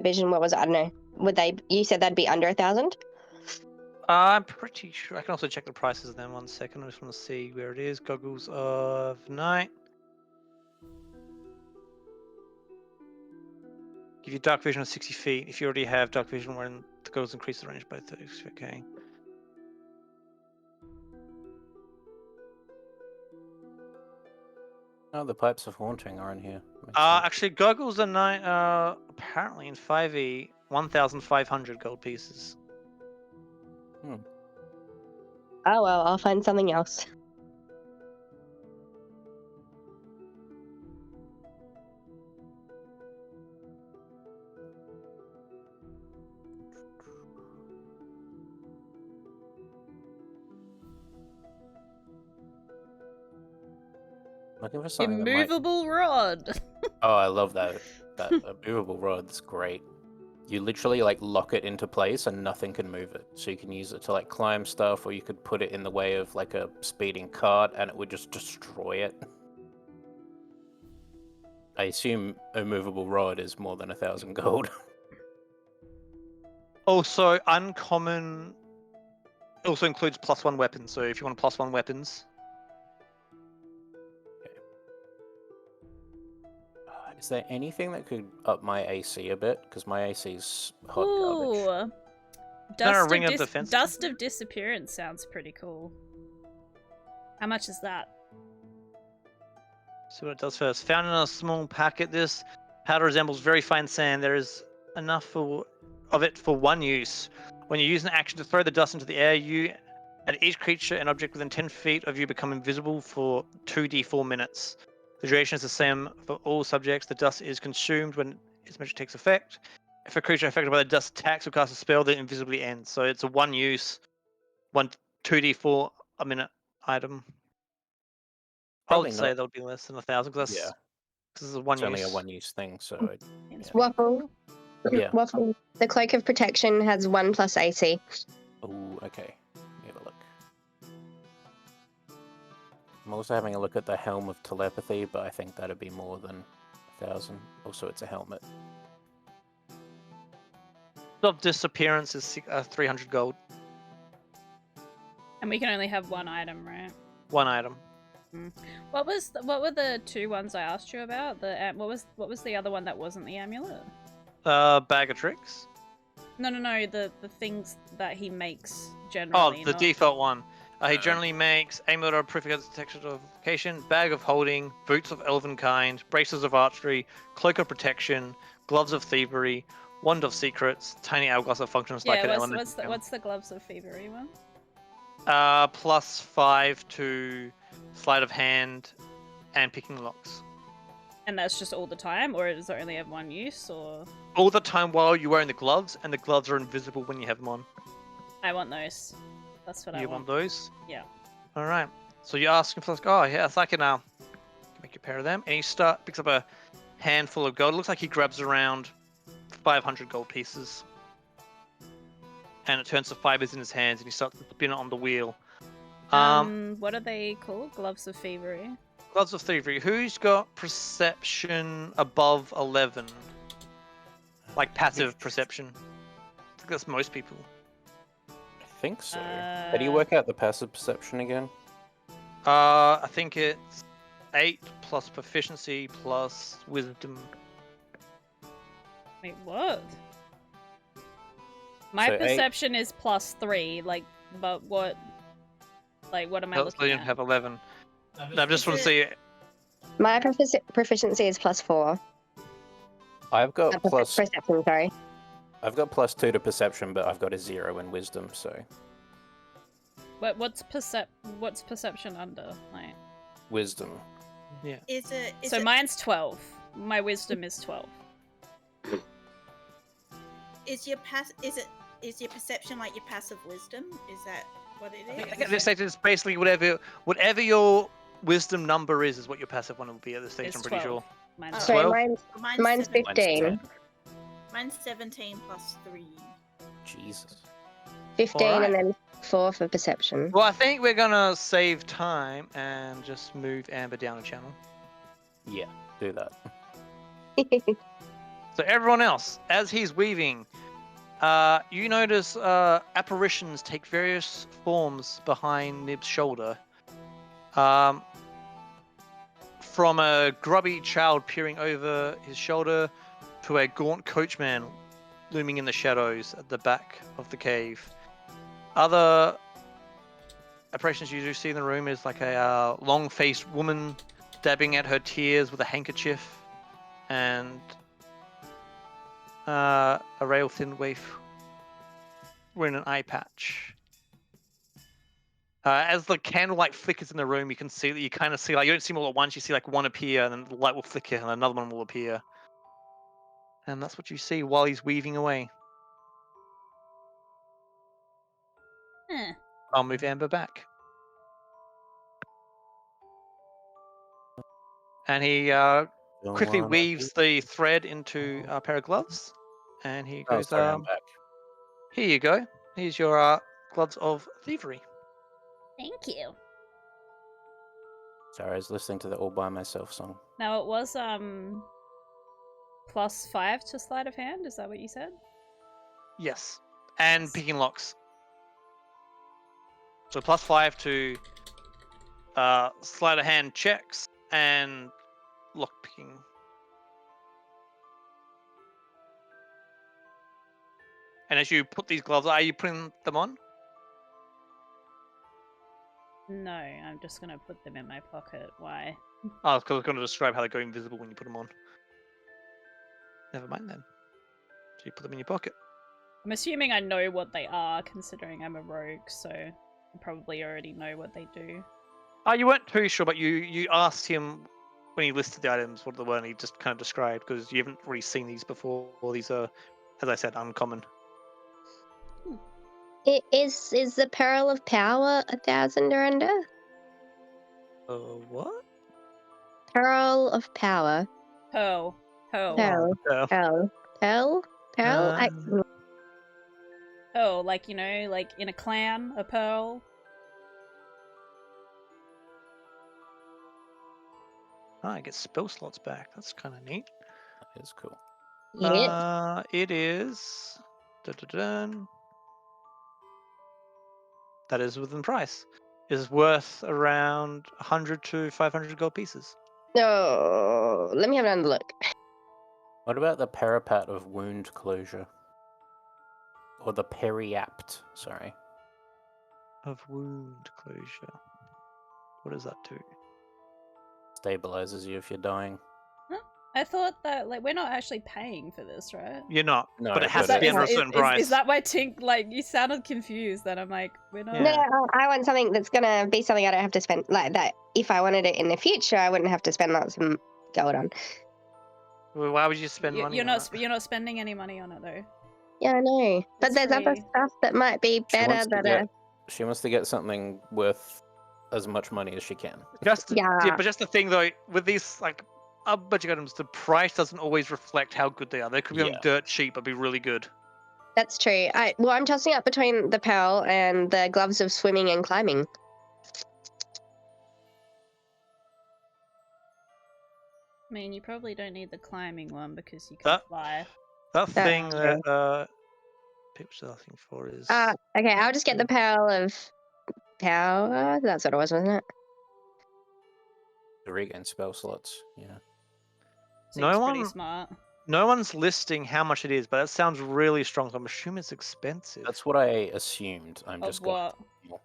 vision. What was it? I don't know. Would they? You said that'd be under 1,000. I'm pretty sure. I can also check the prices of them. 1 second. I just want to see where it is. Goggles of night. Give you dark vision of 60 feet. If you already have dark vision, when the goggles increase the range by 30. Okay. Oh, the pipes of haunting are in here. Makes sense. Actually, goggles of night are apparently in 5e 1,500 gold pieces. Oh well, I'll find something else. Looking for something that might... Immovable rod. Oh, I love that. That immovable rod. That's great. You literally like lock it into place and nothing can move it. So you can use it to like climb stuff, or you could put it in the way of like a speeding cart and it would just destroy it. I assume immovable rod is more than 1,000 gold. Also, uncommon also includes +1 weapons. So if you want +1 weapons. Is there anything that could up my AC a bit? Because my AC's hot garbage. Ooh. Dust of Disappearance sounds pretty cool. How much is that? See what it does first. Found in a small packet, this powder resembles very fine sand. There is enough of it for one use. When you use an action to throw the dust into the air, you and each creature and object within 10 feet of you become invisible for 2d4 minutes. The duration is the same for all subjects. The dust is consumed when its measure takes effect. If a creature affected by the dust attacks or casts a spell, then invisibly ends. So it's a one use, 2d4 a minute item. I would say that would be less than 1,000 because Yeah. this is a one It's use. only a one-use thing, so... Waffle. Yeah. Waffle. The Cloak of Protection has 1 plus AC. Oh, okay. Let me have a look. I'm also having a look at the Helm of Telepathy, but I think that'd be more than 1,000. Also, it's a helmet. Of Disappearance is 300 gold. And we can only have one item, right? One item. What were the two ones I asked you about? What was the other one that wasn't the amulet? Bag of tricks. No, the things that he makes Oh, generally. the not... default one. He generally makes amulet of proof against detection of location, bag of holding, boots of elven kind, braces of archery, cloak of protection, gloves of thievery, wand of secrets, tiny hourglass that functions like an element. What's the gloves of thievery one? +5 to sleight of hand and picking locks. And that's just all the time, or does it only have one use, or? All the time while you're wearing the gloves, and the gloves are invisible when you have them on. I want those. That's what I want. You want those? Yeah. All right. So you ask him for like, oh yes, I can make a pair of them, and he picks up a handful of gold. It looks like he grabs around 500 gold pieces, and it turns to fibers in his hands, and he starts to spin it on the wheel. What are they called? Gloves of thievery. Gloves of thievery. Who's got perception above 11? Like passive perception. I think that's most people. I think so. How do you work out the passive perception again? I think it's 8 plus proficiency plus wisdom. Wait, what? My So perception is +3. Like, but what? Like, what am I So looking you at? have 11. I just want to see. My proficiency is +4. I've got Perception, sorry. I've got +2 to perception, but I've got a 0 in wisdom, so. What's perception under? Like, Wisdom. Yeah. so mine's 12. My wisdom is 12. Is your perception like your passive wisdom? Is that what it is? I think at this stage it's basically whatever your wisdom number is what your passive one will be at this stage. It's I'm pretty 12. sure. Mine's Oh. Sorry, 12? mine's 17. 15. Mine's 17 plus 3. Jesus. 15 Alright. and then 4 for perception. Well, I think we're gonna save time and just move Amber down a channel. Yeah, do that. So everyone else, as he's weaving, you notice apparitions take various forms behind Nib's shoulder. From a grubby child peering over his shoulder to a gaunt coachman looming in the shadows at the back of the cave. Other apparitions you do see in the room is like a long-faced woman dabbing at her tears with a handkerchief, and a rail-thin waif wearing an eye patch. As the candlelight flickers in the room, you can see that you kind of see, like, you don't see them all at once, you see like one appear, and then the light will flicker, and another one will appear. And that's what you see while he's weaving away. Huh. I'll move Amber back. And he quickly weaves the thread into a pair of gloves, and he Oh, goes, sorry, I'm back. here you go. Here's your gloves of thievery. Thank you. Sorry, I was listening to the All By Myself song. Now it was +5 to sleight of hand. Is that what you said? Yes. And picking locks. So +5 to sleight of hand checks and lock picking. And as you put these gloves, are you putting them on? No, I'm just gonna put them in my pocket. Why? Oh, because I was going to describe how they go invisible when you put them on. Never mind then. So you put them in your pocket. I'm assuming I know what they are, considering I'm a rogue, so I probably already know what they do. Oh, you weren't too sure, but you asked him when he listed the items what they were, and he just kind of described, because you haven't really seen these before. These are, as I said, uncommon. Is the Pearl of Power 1,000 or under? What? Pearl of Power. Pearl. Pearl. Oh. Pearl. Pearl? Pearl? Pearl, like, you know, like in a clan, a pearl. I get spell slots back. That's kind of neat. That is cool. Yeah. It is. Dun-dun-dun. That is within price. is worth around 100 to 500 gold pieces. No, let me have another look. What about the parapet of wound closure? Or the periapt, sorry. Of wound closure. What does that do? Stabilizes you if you're dying. I thought that we're not actually paying for this, right? You're not, No, but it has but to be it- under a certain price. Is that why Tink, you sounded confused that I'm like, we're not... Yeah. No, I want something that's gonna be something I don't have to spend, like that. If I wanted it in the future, I wouldn't have to spend lots of gold on. Well, why would you spend money You're on not it? you're not spending any money on it though. Yeah, I know. But It's there's other free. stuff that might be She better wants to that get she wants to get something worth as much money as she can. Yeah. But just the thing though, with these budget items, the price doesn't always reflect how good they are. They could be Yeah. dirt cheap but be really good. That's true. I'm tossing up between the pearl and the gloves of swimming and climbing. I mean, you probably don't need the climbing one because you can That- fly. That That's thing that Pip's asking for is Okay, I'll just get the pearl of power. That's what it was, wasn't it? To regain spell slots, yeah. Seems No pretty one- smart. no one's listing how much it is, but that sounds really strong. So I'm assuming it's expensive. That's what I assumed. I'm Of just going what?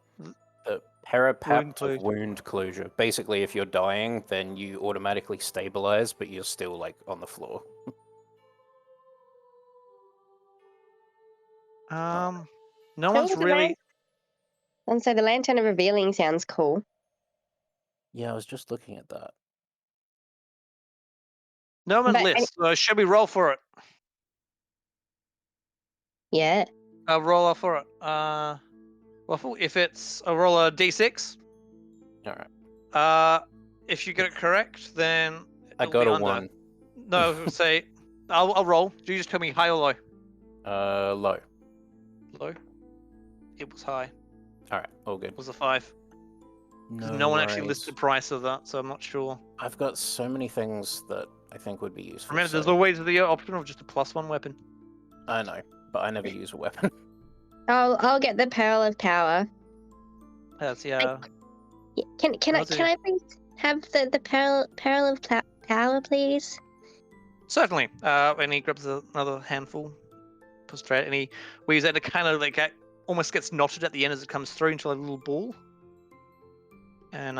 the parapet Wound of wound closure. Basically, if you're dying, then you automatically stabilize, but you're still on the floor. No one's really. And so the lantern of revealing sounds cool. Yeah, I was just looking at that. No one But lists. So should we roll for it? Yeah. I'll roll for it. Waffle. If it's a roll a d6. All right. If you get it correct, then I it'll got be a under. 1. No, say I'll roll. Do you just tell me high or low? Low. Low. It was high. All right, all good. It was a 5. Because No no one actually worries. listed the price of that, so I'm not sure. I've got so many things that I think would be useful. Remember, there's so- always the option of just a +1 weapon. I know, but I never use a weapon. I'll get the pearl of power. That's Yeah, Can I I'll do. can I please have the pearl of power, please? Certainly. And he grabs another handful, puts straight, and he weaves it. It kind of almost gets knotted at the end as it comes through into a little ball. And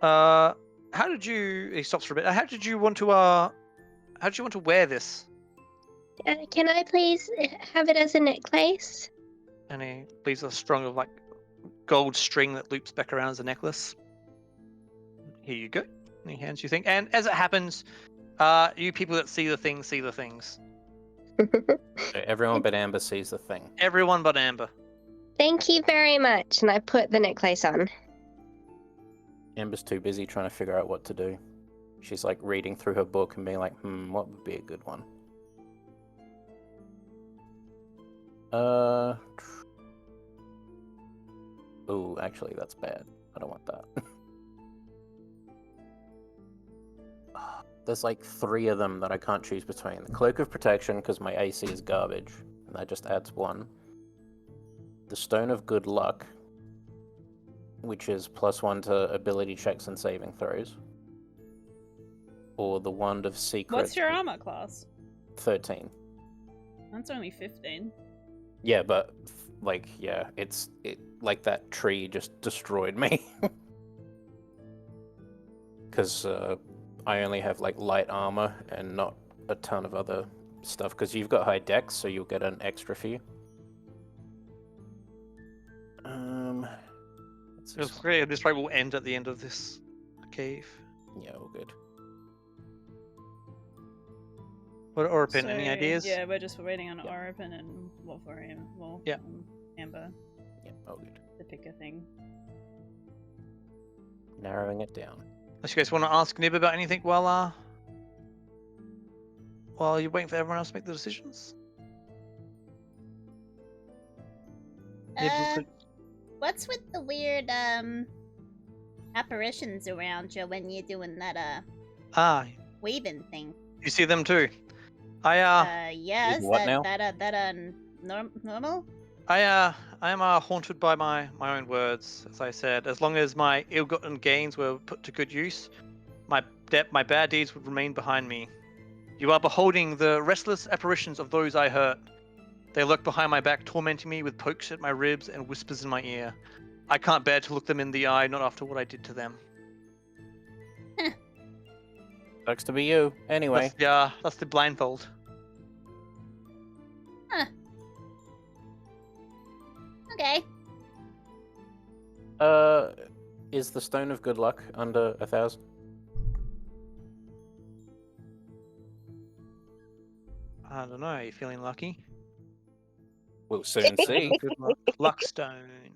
how did you? He stops for a bit. How did you want to wear this? Can I please have it as a necklace? And he leaves a strung of gold string that loops back around as a necklace. Here you go. And he hands you thing. And as it happens, you people that see the things see the things. So everyone but Amber sees the thing. Everyone but Amber. Thank you very much. And I put the necklace on. Amber's too busy trying to figure out what to do. She's reading through her book and being like, what would be a good one? Oh, actually, that's bad. I don't want that. There's 3 of them that I can't choose between. The Cloak of Protection, because my AC is garbage, and that just adds 1. The Stone of Good Luck, which is +1 to ability checks and saving throws. Or the Wand of Secrets. What's your armor class? 13. That's only 15. Yeah, but that tree just destroyed me. Because I only have light armor and not a ton of other stuff. Because you've got high dex, so you'll get an extra few. This fight will end at the end of this cave. Yeah, all good. What Orpin? Any ideas? Yeah, we're just waiting on Orpin and Amber Yeah, all good. to pick a thing. Narrowing it down. Unless you guys want to ask Nib about anything while you're waiting for everyone else to make the decisions. What's with the weird apparitions around you when you're doing that waving thing? You see them too. Yeah, is what now? that normal? I am haunted by my own words, as I said. As long as my ill-gotten gains were put to good use, my bad deeds would remain behind me. You are beholding the restless apparitions of those I hurt. They lurk behind my back, tormenting me with pokes at my ribs and whispers in my ear. I can't bear to look them in the eye, not after what I did to them. Sucks to be you. Anyway, That's the blindfold. Huh. Okay. is the Stone of Good Luck under 1,000? I don't know. Are you feeling lucky? We'll soon see. Good luck. Luckstone.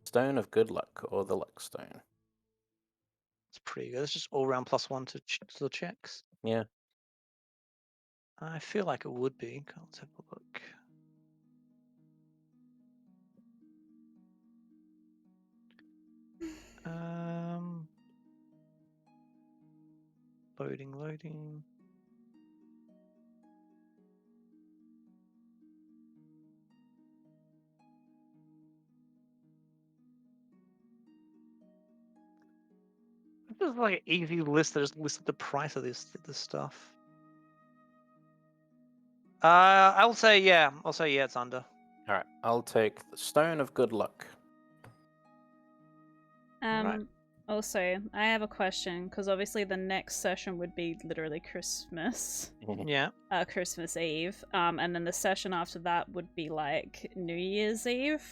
Stone of Good Luck or the Luck Stone. It's pretty good. It's just all round +1 to the checks. Yeah. I feel like it would be. Let's have a look. Loading. This is like an easy list that just listed the price of this stuff. I'll say yeah, it's under. Alright, I'll take the Stone of Good Luck. Right. Also, I have a question, because obviously the next session would be literally Christmas. Yeah. Christmas Eve. And then the session after that would be like New Year's Eve.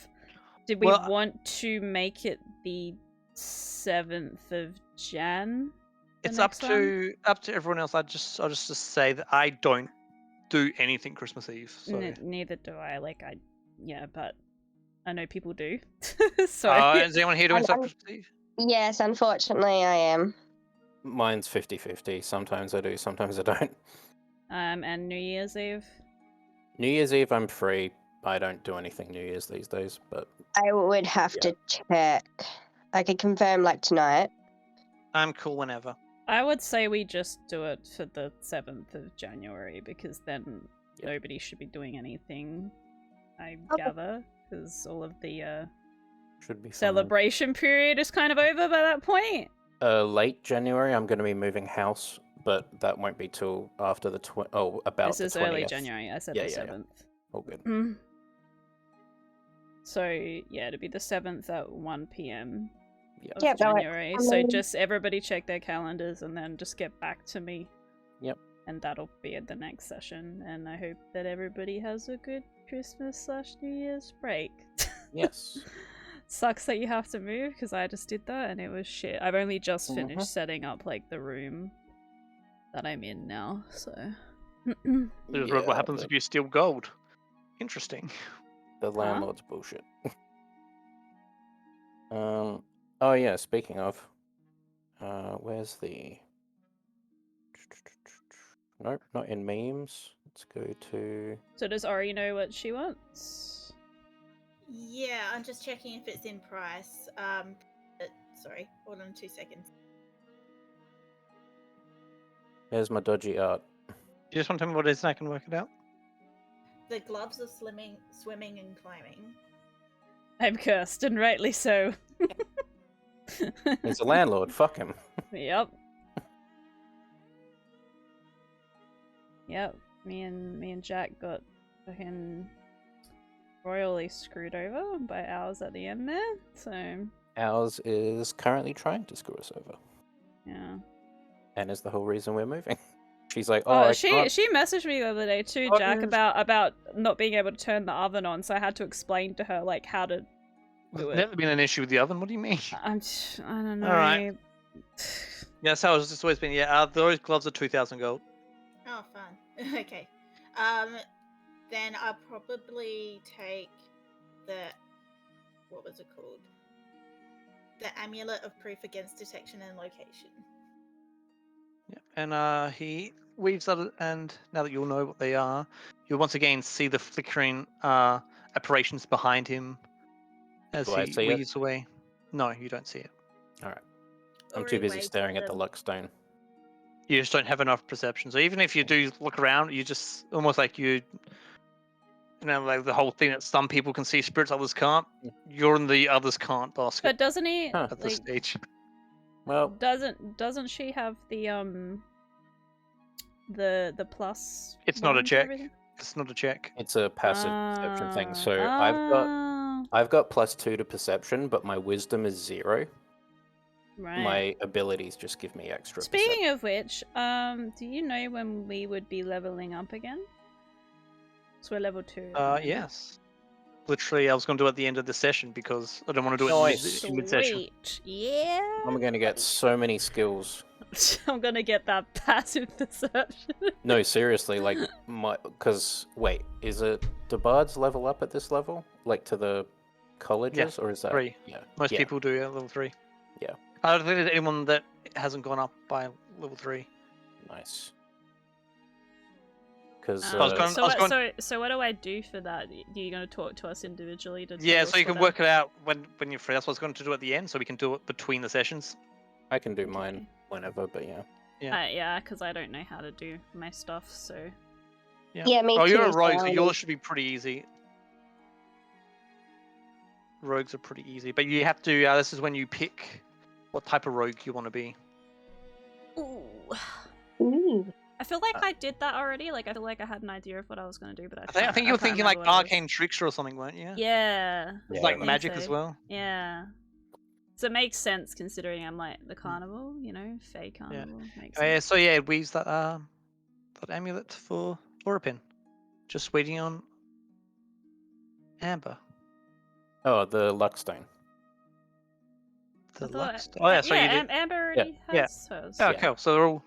Did we want to make it the 7th of Jan? It's up to everyone else. I'll just say that I don't do anything Christmas Eve. So. Neither do I. But I know people do. Is anyone here doing stuff Christmas Eve? Yes, unfortunately I am. Mine's 50-50. Sometimes I do, sometimes I don't. And New Year's Eve? New Year's Eve I'm free. I don't do anything New Year's these days, but... I would have to check. I could confirm tonight. I'm cool whenever. I would say we just do it for the 7th of January, because then nobody should be doing anything, I gather, because all of the should be celebration period is kind of over by that point. Late January I'm going to be moving house, but that won't be till after the about this the 20th. This is early January, I said the 7th. Yeah. All good. So, yeah, it'll be the 7th at 1 PM of Yeah, January. So just everybody check their calendars and then just get back to me. Yep. And that'll be at the next session. And I hope that everybody has a good Christmas/New Year's break. Yes. Sucks that you have to move, because I just did that and it was shit. I've only just finished setting up the room that I'm in now, so... What happens if you steal gold? Interesting. The landlord's bullshit. Oh yeah, speaking of, where's the... Nope, not in memes. Let's go to... So does Ori know what she wants? Yeah, I'm just checking if it's in price. Sorry, hold on 2 seconds. Here's my dodgy art. You just want to tell me what it is and I can work it out? The gloves of swimming and climbing. I'm cursed, and rightly so. He's a landlord, fuck him. Yep. Yep, me and Jack got fucking royally screwed over by ours at the end there, so... Ours is currently trying to screw us over. Yeah. And is the whole reason we're moving. She's like, she messaged me the other day too, Jack, about not being able to turn the oven on, so I had to explain to her how to do it. Never been an issue with the oven. What do you mean? I don't know. All right. Yeah, that's how it's always been. Yeah, those gloves are 2,000 gold. Oh, fun. Okay. Then I'll probably take what was it called? The Amulet of Proof Against Detection and Location. Yeah, and he weaves that, and now that you'll know what they are, you'll once again see the flickering apparitions behind him as he weaves away. No, you don't see it. Alright. I'm too busy staring at the luck stone. You just don't have enough perception. So even if you do look around, you just almost like you like the whole thing that some people can see spirits, others can't. You're in the others can't basket But doesn't he? Huh. at this Like, stage. Well, doesn't she have the plus? It's not a one for check. everything? It's not a check. it's a passive perception thing. Ah, So I've got +2 to perception, but my wisdom is 0. right. My abilities just give me extra. Speaking of which, do you know when we would be leveling up again? So we're level 2. at the moment. Yes. Literally, I was going to do it at the end of the session because I don't want to do it Nice. in mid-session. Sweet. Yeah. I'm gonna get so many skills. I'm gonna get that passive perception. No, seriously, like because wait, do bards level up at this level, like to the colleges, or is that 3. Yeah, Most yeah. people do, level 3. Yeah. I don't think there's anyone that hasn't gone up by level 3. Nice. Because So what do I do for that? Are you going to talk to us individually to? Yeah, tell so us you can what work it out when you're free. That's what I was going to do at the end, so we can do it between the sessions. I can do Okay. mine whenever, but yeah. Yeah. because I don't know how to do my stuff. So Yeah, me Oh, you're a too, rogue, so so I yours need- should be pretty easy. Rogues are pretty easy, but you have to. This is when you pick what type of rogue you want to be. ooh. Ooh. I feel like I did that already. Like I feel like I had an idea of what I was going to do, but I think you were can't thinking like remember what it was. arcane trickster or something, weren't you? Yeah. It's Yeah, like I think magic so. as well. Yeah. So it makes sense considering I'm like the carnival, Fey carnival. Makes sense. So yeah, we use that amulet for FLORA pin. Just waiting on Amber. Oh, the Luckstone. The I thought- Lux. Oh yeah, so you do. Amber already Yeah. has hers. Oh, yeah. cool. So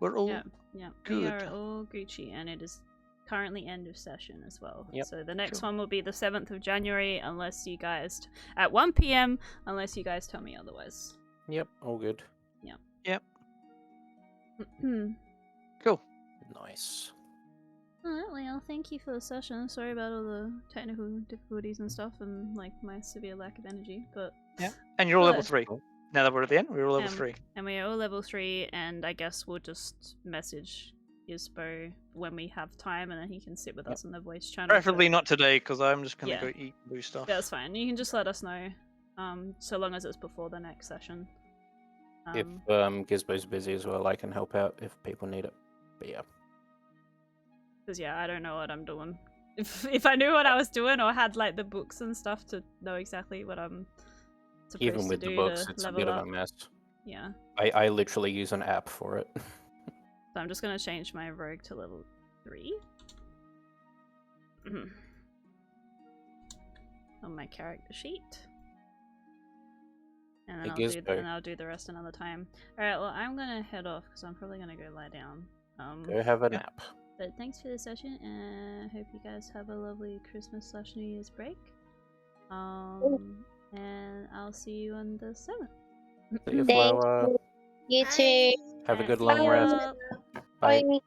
we're all Yeah, we good. are all Gucci, and it is currently end of session as well. Yep. So the next Cool. one will be the 7th of January, unless you guys at 1 p.m. unless you guys tell me otherwise. Yep, all good. Cool. Nice. Alright, well, thank you for the session. Sorry about all the technical difficulties and stuff, and like my severe lack of energy, but And you're all level Good. 3. Now that we're at the end, we're all level 3. and we are all level 3, and I guess we'll just message Yisbo when we have time, and then he can sit with Yep. us on the voice channel. Preferably not today, because I'm just gonna Yeah. go eat and do stuff. That's fine. You can just let us know, so long as it's before the next session. If Gizbo's busy as well, I can help out if people need it. But yeah. Because I don't know what I'm doing. If I knew what I was doing or had like the books and stuff to know exactly what I'm supposed Even with to the do books, to it's a level bit up. of a mess. Yeah. I literally use an app for it. So I'm just gonna change my rogue to level 3. On my character sheet. And then Hey, I'll do the rest another time. Alright, well I'm gonna head off because I'm probably gonna go lie down. Go have a Yep. nap. But thanks for the session, and I hope you guys have a lovely Christmas/New Year's break. And I'll see you on the 7th. See you, Thank Flower. you too. Have a good See long ya. rest. Bye. Bye.